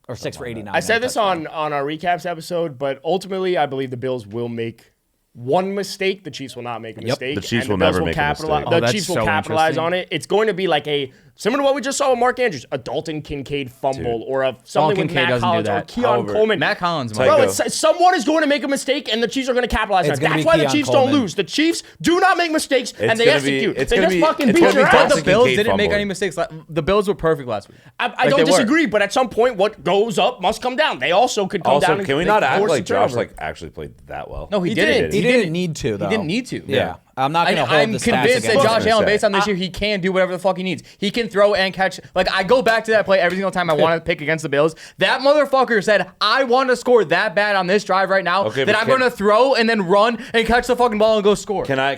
Or 6 for 89. I and said a this touchdown. on our recaps episode, but ultimately, I believe the Bills will make one mistake. The Chiefs will not make a mistake. The Chiefs and will the Bills never make a capitalize. mistake. Oh, The that's Chiefs will so capitalize interesting. on it. It's going to be like similar to what we just saw with Mark Andrews, a Dalton Kincaid fumble or something with Kincaid Matt doesn't do Collins or that. Keon However, Coleman. Matt Collins. Tycho. Bro, someone is going to make a mistake, and the Chiefs are going to capitalize on It's it. gonna That's be why the Keon Chiefs Coleman. don't lose. The Chiefs do not make mistakes, and they gonna be- execute. it's They gonna just be- fucking it's beat gonna be your Dalton ass. The Bills Kincaid didn't make fumbled. any mistakes. The Bills were perfect last week. I don't they were. disagree, but at some point, what goes up must come down. They also could come down. Also, and can we they not act force like the Josh turnover. actually played that well? No, he He didn't. didn't. He didn't need to, though. He didn't need to. Yeah. I'm not going to hold I'm the stats convinced that against Josh him. Allen, say. based on this year, he can do whatever the fuck he needs. He can throw and catch. Like, I go back to that play every single time I want to pick against the Bills. That motherfucker said, I want to score that bad on this drive right now Okay, that but I'm going to throw and then run and catch the fucking ball and go score. Can I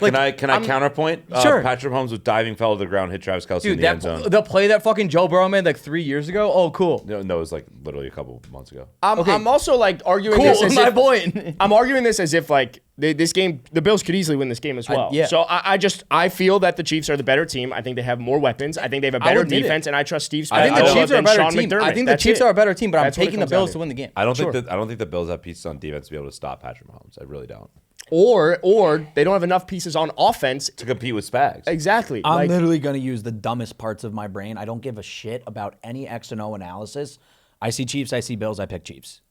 counterpoint? Sure. Patrick Mahomes was diving, fell to the ground, hit Travis Kelce in Dude, the end zone. the play that fucking Joe Burrow made like 3 years ago. Oh, cool. No, it was like literally a couple months ago. I'm also like arguing Cool, this as my if, point. I'm arguing this as if like this game, the Bills could easily win this game as well. yeah. So I feel that the Chiefs are the better team. I think they have more weapons. I think they have a better admit it. defense, and I trust Steve I think the Spagnuolo Chiefs are a than better Sean team. McDermott. I think the That's Chiefs it. are a better team, but I'm That's what it taking the comes down Bills to. to win the game. I don't think the Bills have pieces on defense to be able to stop Patrick Mahomes. I really don't. Or they don't have enough pieces on offense. To compete with Spags. Exactly. I'm Like, literally going to use the dumbest parts of my brain. I don't give a shit about any X and O analysis. I see Chiefs, I see Bills, I pick Chiefs.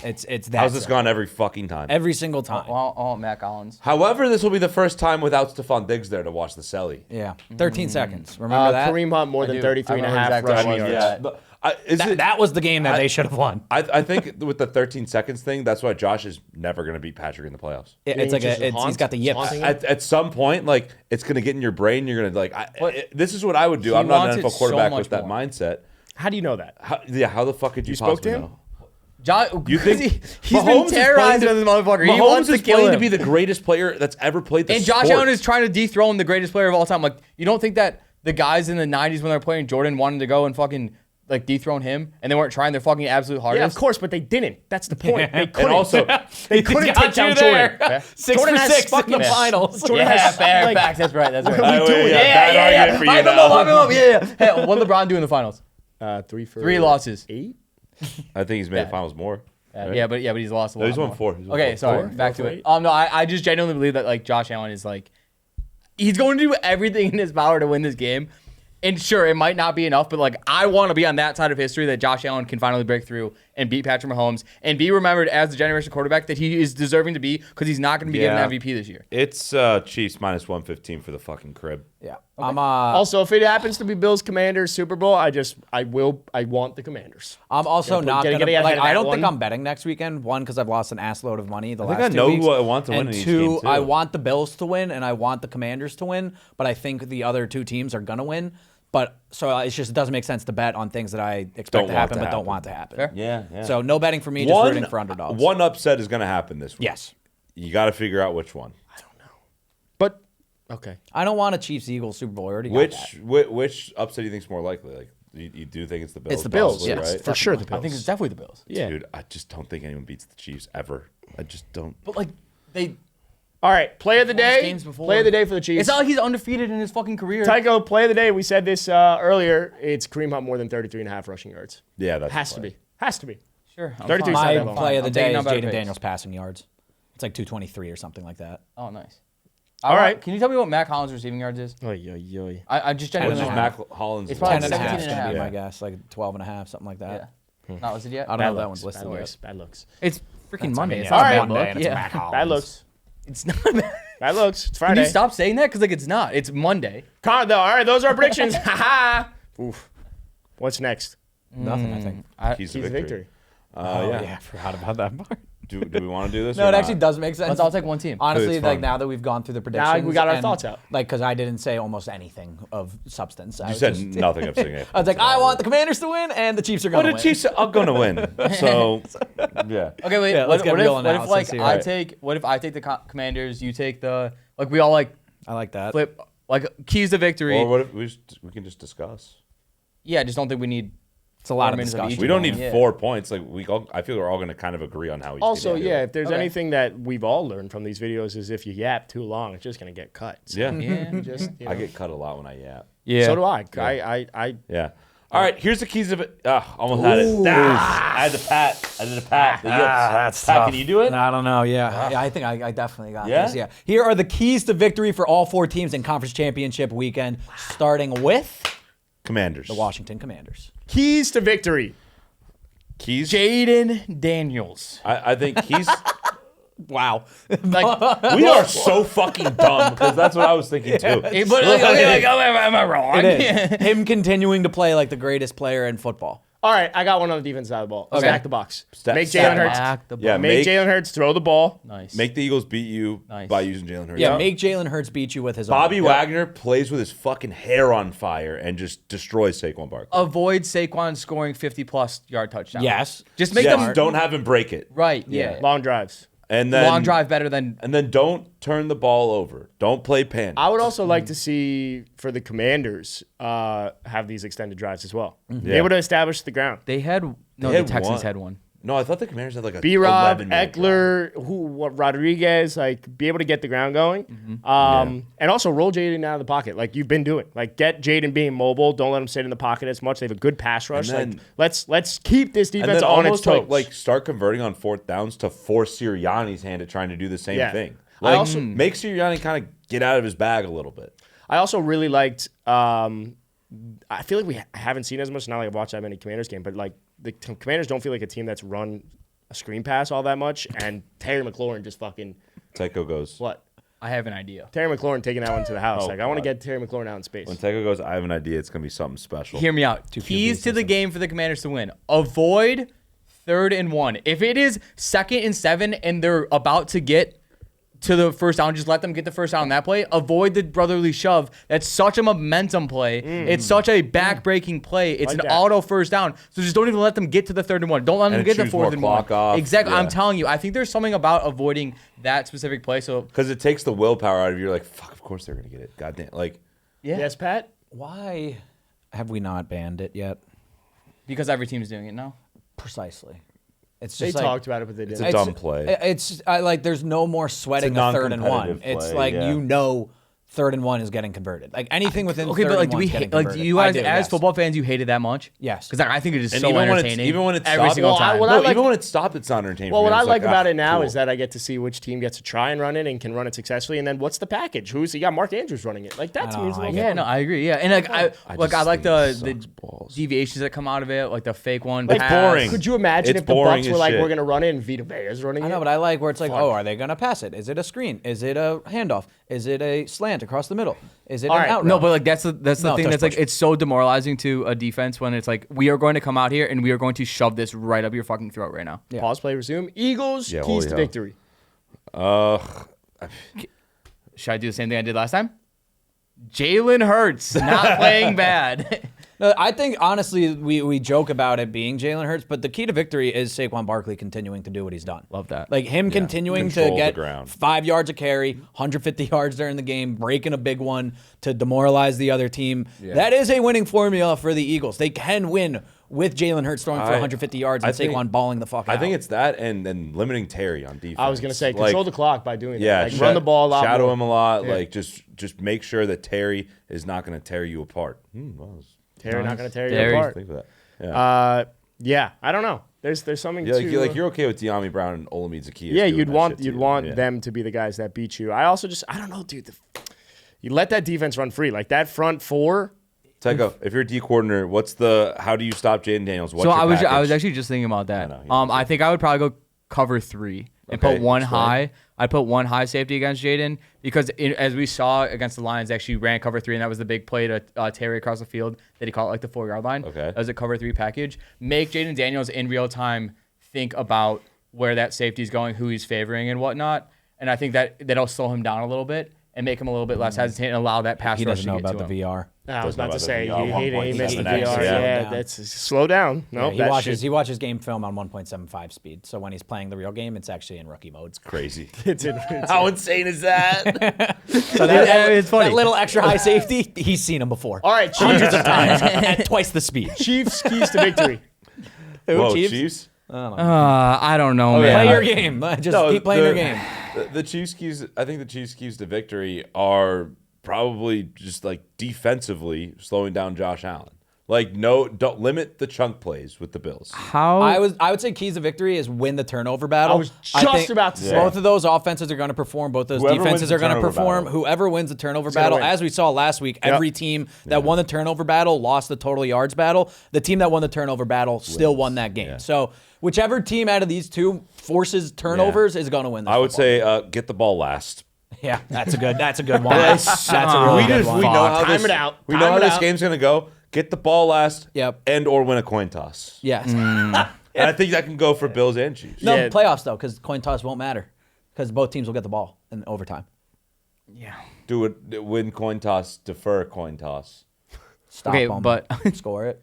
It's that. How's this simple. gone every fucking time? Every single time. All Matt Collins. However, this will be the first time without Stephon Diggs there to watch the Selly. Yeah. 13 seconds. Remember that? Kareem Hunt more than do. 33 and a I half remember exactly rushing what yards. you Yeah. That was the game that they should have won. I think with the 13 seconds thing, that's why Josh is never going to beat Patrick in the playoffs. It's like just he's got the yips. haunting. At some point, like it's going to get in your brain. You're going to like. This is what I would do. He I'm not wants an it NFL so quarterback much with that more. mindset. How do you know that? How the fuck could you spoke to possibly him? know? You think he's Mahomes been is terrorized playing by this motherfucker. He Mahomes wants to is kill playing to him. be the greatest player that's ever played the And Josh sport. Allen is trying to dethrone the greatest player of all time. Like, you don't think that the guys in the 90s when they were playing Jordan wanted to go and fucking like dethrone him and they weren't trying their fucking absolute hardest? Yeah, of course, but they didn't. That's the point. They couldn't. And also, they couldn't got take down you there. Jordan. 6 Jordan for has 6 in fucking- the finals. Jordan Yeah, has, fair like, facts. That's right. That's right. bad argument for you Hype him now. up, hype him up. Yeah. Hey, what did LeBron do in the finals? 3 for 3 losses. 8. I think he's made the finals more. right? Yeah, but he's lost a lot. No, he's won more. 4. He's won Okay, 4. sorry. Four? Back Four to for it. 8? No, I just genuinely believe that like Josh Allen is like he's going to do everything in his power to win this game. And sure, it might not be enough, but like I want to be on that side of history that Josh Allen can finally break through and beat Patrick Mahomes and be remembered as the generation quarterback that he is deserving to be because he's not going to be Yeah. given MVP this year. It's Chiefs minus 115 for the fucking crib. Yeah. I'm Also, if it happens to be Bills Commanders Super Bowl, I want the Commanders. also Gotta put- not gotta going to get ahead of I that don't think one. I'm betting next weekend. One, because I've lost an ass load of money the think last I 2 know weeks. who I want to win and in each two, game, too. I want the Bills to win and I want the Commanders to win, but I think the other 2 teams are going to win. But so it doesn't make sense to bet on things that I expect Don't to want happen to but don't happen. want to happen. Fair. Yeah. So no betting for me, just rooting for underdogs. One upset is going to happen this week. Yes. You got to figure out which one. But, okay. I don't want a Chiefs-Eagles Super Bowl. I already got that. Which upset do you think is more likely? Like you do think it's the Bills? It's the Bills, possibly, yes. right? For sure, the Bills. I think it's definitely the Bills. Yeah. Dude, I just don't think anyone beats the Chiefs ever. I just don't. But like they All right, play of the day. games before. Play of the day for the Chiefs. It's not like he's undefeated in his fucking career. Tycho, play of the day. We said this earlier. It's Kareem Hunt more than 33 and a half rushing yards. Yeah, that's Has the to play. be. Has to be. Sure. I'm 32 fine. is not My that long. play of the I'm day taking is on better Jayden picks. Daniels passing yards. It's like 223 or something like that. Oh, nice. All right. Can you tell me what Matt Collins' receiving yards is? Oy, oy, oy. I just What's genuinely just don't Mac know. Hollins? It's probably 10 and a half 17 is and a going to be half. my guess. Like 12 and a half, something like that. Not listed yet? I don't Bad know if that looks, one's listed bad yet. looks. Bad looks. It's freaking Monday. It's yeah, not it's a Monday bad look. and it's Yeah. Matt Collins. Bad looks. It's not. Bad looks. It's Can Friday. you stop saying that? Because like it's not. It's Monday. All right, those are our predictions. Ha ha. Oof. What's next? Nothing, I think. Keys Keys to to victory. victory. Yeah. I forgot about that part. Do we want to do this? No, or it not? actually does make sense. Let's all take one team. Honestly, It's like fun. now that we've gone through the predictions, we got our and, thoughts out. Like, because I didn't say almost anything of substance. You said nothing of singing. I was like, I want the Commanders to win, and the Chiefs are going to But win. the Chiefs are going to win. So, yeah. Okay, wait. Yeah, let's get what real if like analysis here. I Right. take what if I take the Commanders, you take the like we all like I like that. flip like keys to victory. Or what if we can just discuss? Yeah, I just don't think we need. It's a lot of minutes of discussion. each We don't need Yeah. 4 points. Like I feel we're all going to kind of agree on how each Also, team do yeah, it. if there's Okay. anything that we've all learned from these videos is if you yap too long, it's just going to get cut. So, Yeah. Yeah. just, I get cut a lot when I yap. Yeah. So do I. I Yeah. All right, here's the keys of it. Almost had it. I had the pat. I did a pat. The yips. That's Pat, tough. can you do it? I don't know. Yeah, I think I definitely got Yeah? this. Yeah. Here are the keys to victory for all 4 teams in Conference Championship weekend, starting with Commanders. the Washington Commanders. keys to victory. Keys. Jayden Daniels. I think he's. Wow. Like, We are so fucking dumb because that's what I was thinking too. but like, am I wrong? Him continuing to play like the greatest player in football. All right, I got one on the defense side of the ball. Stack the box. Make stack Jalen the Hurts. Stack the Yeah, Make Jalen Hurts throw the ball. Nice. Make the Eagles beat you Nice. by using Jalen Hurts. Yeah, make Jalen Hurts beat you with his Bobby arm. Wagner plays with his fucking hair on fire and just destroys Saquon Barkley. Avoid Saquon scoring 50-plus yard touchdowns. Yes. Just make Yes, them don't have him break it. right. Yeah. Long drives. And then Long drive better than. And then don't turn the ball over. Don't play pan. I would also like to see for the Commanders have these extended drives as well. Be Yeah. able to establish the ground. They had no. They The Texans one. had one. No, I thought the Commanders had like a B-Rob, 11-minute drive. Eckler, Rodriguez, like be able to get the ground going. And also roll Jayden out of the pocket like you've been doing. Like get Jayden being mobile. Don't let him sit in the pocket as much. They have a good pass rush. then- Like let's keep this And defense then on its almost toes. like start converting on fourth downs to force Sirianni's hand at trying to do the same Yeah. thing. I Like, also- make Sirianni kind of get out of his bag a little bit. I also really liked. I feel like we haven't seen as much. Not like I've watched that many Commanders game, but like the Commanders don't feel like a team that's run a screen pass all that much. And Terry McLaurin just fucking Tycho goes. what? I have an idea. Terry McLaurin taking that one to the house. Oh, like I want to God. get Terry McLaurin out in space. When Tycho goes, I have an idea. It's going to be something special. Hear me out. Keys to the game for the Commanders to win. Avoid 3rd and 1. If it is 2nd and 7 and they're about to get to the first down, just let them get the first down on that play. Avoid the brotherly shove. That's such a momentum play. It's such a back-breaking play. It's Like an that. auto first down. So just don't even let them get to the 3rd and 1. Don't let them And get the choose 4th more and clock 1. off. Exactly. Yeah. I'm telling you. I think there's something about avoiding that specific play. So Because it takes the willpower out of you. You're like, fuck, of course they're going to get it. Goddamn. Like, yeah, Yes, Pat. Why have we not banned it yet? because every team's doing it now. Precisely. It's They just like, talked about it, but they it's didn't. a dumb play. It's like there's no more sweating a 3rd and 1. non-competitive It's play, like yeah. you know 3rd and 1 is getting converted. Like anything within Okay, 3rd but like, and do 1 we is getting hate, like, do converted. you I guys do, as yes. football fans, you hate it that much? Yes. Because I think it is And so even when it's- entertaining. even when it's every stopped- single Well, time. what No, I like- even when it's stopped, it's not entertaining. Well, for what me. I It's like about it now cool. is that I get to see which team gets to try and run it and can run it successfully, and then what's the package? Who's you got? Mark Andrews running it. Like that to me is a little Yeah, fun. no, I agree. Yeah, and like I just like think the it sucks balls. deviations that come out of it, like the fake one. It's pass. boring. Could you imagine It's if the boring Bucks as were like, shit. we're gonna run it and Vita Vea is running I it? know, but I like where it's like, Fun. oh, are they going to pass it? Is it a screen? Is it a handoff? Is it a slant across the middle? Is it All an right. out No, route? but like that's the No, thing touch that's like push. it's so demoralizing to a defense when it's like we are going to come out here and we are going to shove this right up your fucking throat right now. Yeah. Pause, play, resume. Eagles, Yeah, keys holy to hell. victory. Should I do the same thing I did last time? Jalen Hurts not playing bad. No, I think honestly we joke about it being Jalen Hurts, but the key to victory is Saquon Barkley continuing to do what he's done. Love that. Like him continuing to Control the get ground. 5 yards of carry, 150 yards during the game, breaking a big one to demoralize the other team. That is a winning formula for the Eagles. They can win with Jalen Hurts throwing for 150 yards and Saquon balling the fuck out. I think it's that and then limiting Terry on defense. I was gonna say Like, control the clock by doing Yeah, that. Like run the ball a lot shadow more. him a lot. Yeah. Like just make sure that Terry is not going to tear you apart. Terry not gonna tear Terry. you apart. Think of that. Yeah. Yeah, I don't know. There's something Yeah, to you're okay with De'Ami Brown and Olamide Zaccheaus. yeah. doing You'd that want shit you'd too. want Yeah. them to be the guys that beat you. I also just I don't know, dude. You let that defense run free, like that front four. Tycho, if you're a D coordinator, how do you stop Jayden Daniels? What's So your I was package? actually just thinking about that. I know, I think I would probably go cover 3 and Okay, put one explain. high. I'd put one high safety against Jayden because as we saw against the Lions, they actually ran cover 3, and that was the big play to Terry across the field that he caught like the 4-yard line. Okay. That was a cover 3 package. Make Jayden Daniels in real time think about where that safety is going, who he's favoring, and whatnot. And I think that'll slow him down a little bit and make him a little bit less hesitant and allow that pass he rush doesn't to know get about to the him. VR. I was Doesn't know about to about say the VR, you hate he missed the 1.7x, VR. yeah. Yeah, that's slow down. No, he that watches shit- he watches game film on 1.75 speed. So when he's playing the real game, it's actually in rookie mode. Crazy. it's How insane is that? So it's funny. That little extra high safety, he's seen him before. All right, Hundreds of times at twice the speed. Chiefs keys to victory. Whoa, Chiefs? Chiefs? I don't know, man. Play your game. Just keep playing your game. The Chiefs keys. I think the Chiefs keys to victory are probably just like defensively slowing down Josh Allen. Like don't limit the chunk plays with the Bills. How I would say keys to victory is win the turnover battle. I was just think about to say. both of those offenses are going to perform. Both those Whoever defenses wins the are going to turnover perform. battle. Whoever wins the turnover gonna battle, win. as we saw last week, every team that won the turnover battle lost the total yards battle. The team that won the turnover battle still won that game. Yeah. So whichever team out of these two forces turnovers is going to win. This I would football say get the ball last. game. Yeah, that's a good one. That's a really good one. We know how Time this, it out. We know Time how it this out. game's gonna go. Get the ball last. Yep. And or win a coin toss. Yes. And I think that can go for Bills and Chiefs. No, Yeah. playoffs though, because coin toss won't matter, because both teams will get the ball in overtime. Do it. Win coin toss. Defer coin toss. Stop Okay, them, but- score it.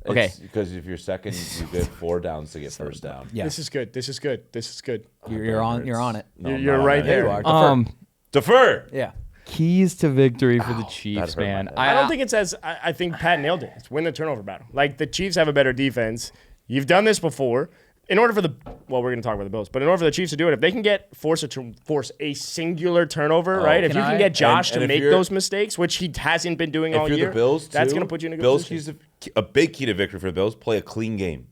Okay. Because if you're second, you get 4 downs to get first down. Yeah, This is good. This is good. This is good. you're on it. No, You're I'm not right on there. it. You are. Defer. Yeah. keys to victory for the Chiefs, hurt my man? head. I don't think it's as I think Pat nailed it. It's win the turnover battle. Like the Chiefs have a better defense. You've done this before. in order for we're going to talk about the Bills, but in order for the Chiefs to do it, if they can force a singular turnover, right? If you can get Josh to make those mistakes, which he hasn't been doing all year, the Bills that's going to put you in a good position. A big key to victory for the Bills: play a clean game.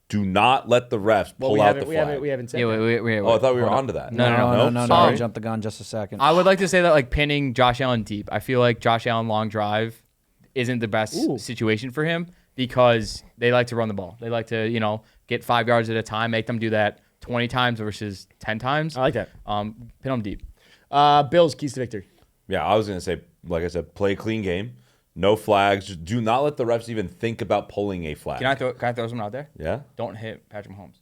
Do not let the refs pull out the flag. We haven't said Yeah, that. wait. Oh, I thought we were onto that. No. Sorry. Jump the gun just a second. I would like to say that like pinning Josh Allen deep. I feel like Josh Allen long drive isn't the best situation for him because they like to run the ball. They like to, get 5 yards at a time, make them do that 20 times versus 10 times. I like that. Pin them deep. Bills, keys to victory. Yeah, I was going to say, like I said, play a clean game. No flags. Just do not let the refs even think about pulling a flag. Can I throw something out there? Yeah? Don't hit Patrick Mahomes.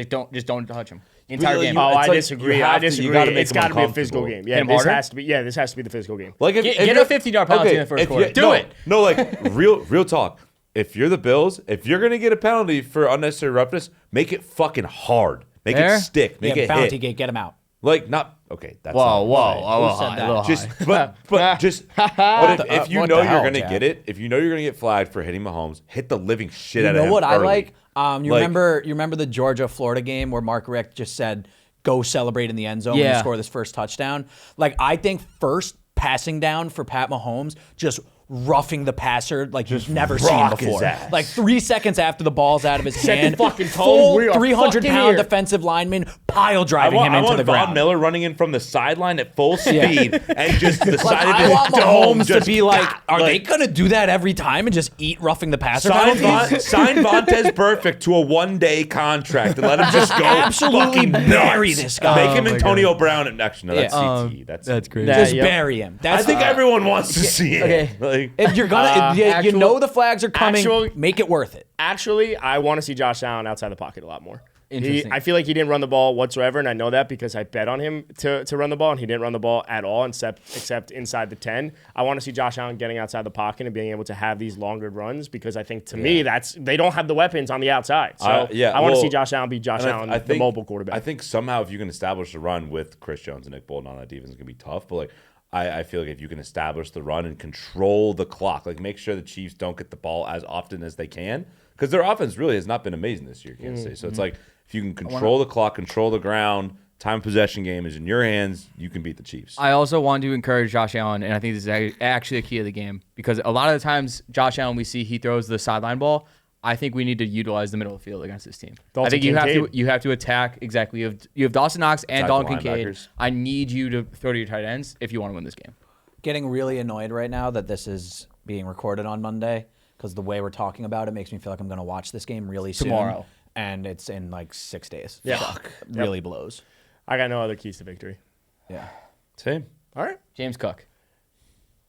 Don't touch him. The entire game. I disagree. It's got to be a physical game. Yeah, this has to be the physical game. Like get a 50-yard penalty in the first quarter. Do it. No, like real talk. If you're the Bills, if you're gonna get a penalty for unnecessary roughness, make it fucking hard. Make it stick. Make it bounty hit. gate. Get him out. Like not okay. That's Whoa. Who said that? Just but if you know you're gonna get it, if you know you're gonna get flagged for hitting Mahomes, hit the living shit out of him. You know what I early. like? You remember the Georgia-Florida game where Mark Richt just said, "Go celebrate in the end zone when you score this first touchdown." Like I think first passing down for Pat Mahomes, just roughing the passer like you've never seen before. Like 3 seconds after the ball's out of his hand, fucking tone. full We are 300-pound here. defensive lineman pile driving him I into want the Von ground. Miller running in from the sideline at full speed and just the Like, side of I his want dome Mahomes to just be like, are they gonna do that every time and just eat roughing the passer penalties? sign Vontez Perfect to a one-day contract and let him just go Absolutely fucking bury nuts. this guy. Make him Antonio Brown at next. No, that's CT. That's great. Just bury him. I think everyone wants to see it. Okay. Like, If you're gonna, you know the flags are coming. Make it worth it. Actually, I want to see Josh Allen outside the pocket a lot more. Interesting. I feel like he didn't run the ball whatsoever, and I know that because I bet on him to run the ball, and he didn't run the ball at all except inside the 10. I want to see Josh Allen getting outside the pocket and being able to have these longer runs because I think, to me, they don't have the weapons on the outside. So I want to see Josh Allen be Josh Allen, the mobile quarterback. I think somehow if you can establish the run with Chris Jones and Nick Bolton on that defense, it's going to be tough. But, I feel like if you can establish the run and control the clock, like make sure the Chiefs don't get the ball as often as they can, because their offense really has not been amazing this year, Kansas State. So it's like if you can control the clock, control the ground, time of possession game is in your hands, you can beat the Chiefs. I also want to encourage Josh Allen, and I think this is actually a key of the game, because a lot of the times Josh Allen, we see he throws the sideline ball. I think we need to utilize the middle of the field against this team. I think you have to attack exactly. You have Dawson Knox and Dalton Kincaid. I need you to throw to your tight ends if you want to win this game. Getting really annoyed right now that this is being recorded on Monday because the way we're talking about it makes me feel like I'm going to watch this game really soon. Tomorrow. And it's in like 6 days. Yeah. Fuck. Really blows. I got no other keys to victory. Yeah. Same. All right. James Cook.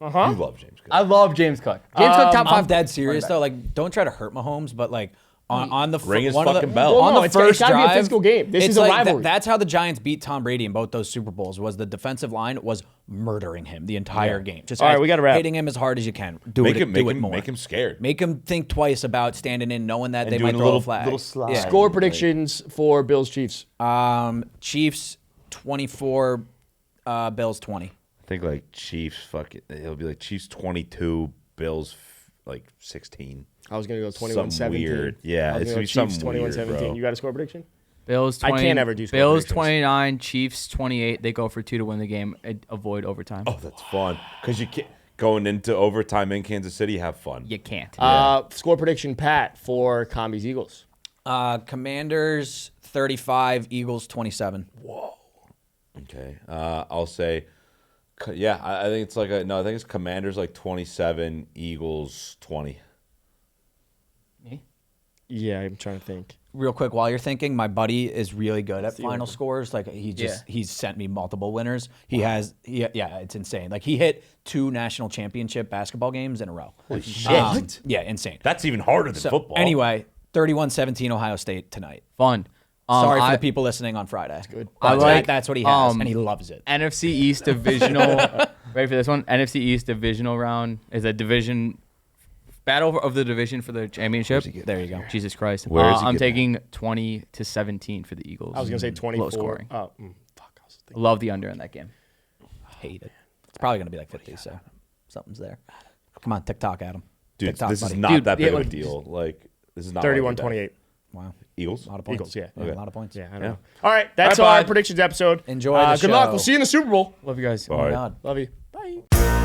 You love James Cook. I love James Cook. James Cook, top 5. I'm dead serious though. Like, don't try to hurt Mahomes, but like on the Ring his one of the, fucking bell. Well, on no, the it's first gotta be a drive, physical game. This it's is a like rivalry. That's how the Giants beat Tom Brady in both those Super Bowls. Was the defensive line was murdering him the entire game. Just All right, we gotta wrap. hitting him as hard as you can. Do it more. Make him scared. Make him think twice about standing in, knowing that they doing might a throw little- a flag. little slide. Yeah. Score predictions for Bills Chiefs. Chiefs 24, Bills 20. I think like Chiefs. Fuck it. It'll be like Chiefs 22, Bills 16. I was going to go 21-17. Something weird. Yeah, it's Chiefs gonna be something 21-17. weird, bro. You got a score prediction? Bills 20, I can't ever do score Bills predictions. 29, Chiefs 28. They go for 2 to win the game. Avoid overtime. Oh, that's fun. Because you can't going into overtime in Kansas City. Have fun. You can't. Score prediction, Pat, for Combies Eagles. Commanders 35, Eagles 27. Okay. I'll say. Yeah, I think it's I think it's Commanders 27, Eagles 20. Yeah, I'm trying to think. Real quick, while you're thinking, my buddy is really good at final scores. Like he's sent me multiple winners. It's insane. Like he hit 2 national championship basketball games in a row. Holy shit. Yeah, insane. That's even harder than football. Anyway, 31-17 Ohio State tonight. Fun. Sorry for the people listening on Friday. That's good. That's what he has, and he loves it. NFC East divisional. Ready for this one? NFC East divisional round is a division battle of the division for the championship. There you go. Jesus Christ. Where is he I'm getting taking 20-17 for the Eagles. I was going to say 24. Low scoring. Oh, fuck. I was thinking. Love the under in that game. Hate it. It's probably going to be like 50, so something's there. Come on, TikTok, Adam. Dude, TikTok, this is buddy. not Dude, that big yeah, of a deal. This is not 31-28. Wow. Eagles. A lot of points. Eagles, yeah. A lot of points. Yeah, I don't know. All right, that's All right, our bye. predictions episode. Enjoy the Good luck. show. We'll see you in the Super Bowl. Love you guys. Oh, my God. Love you. Bye.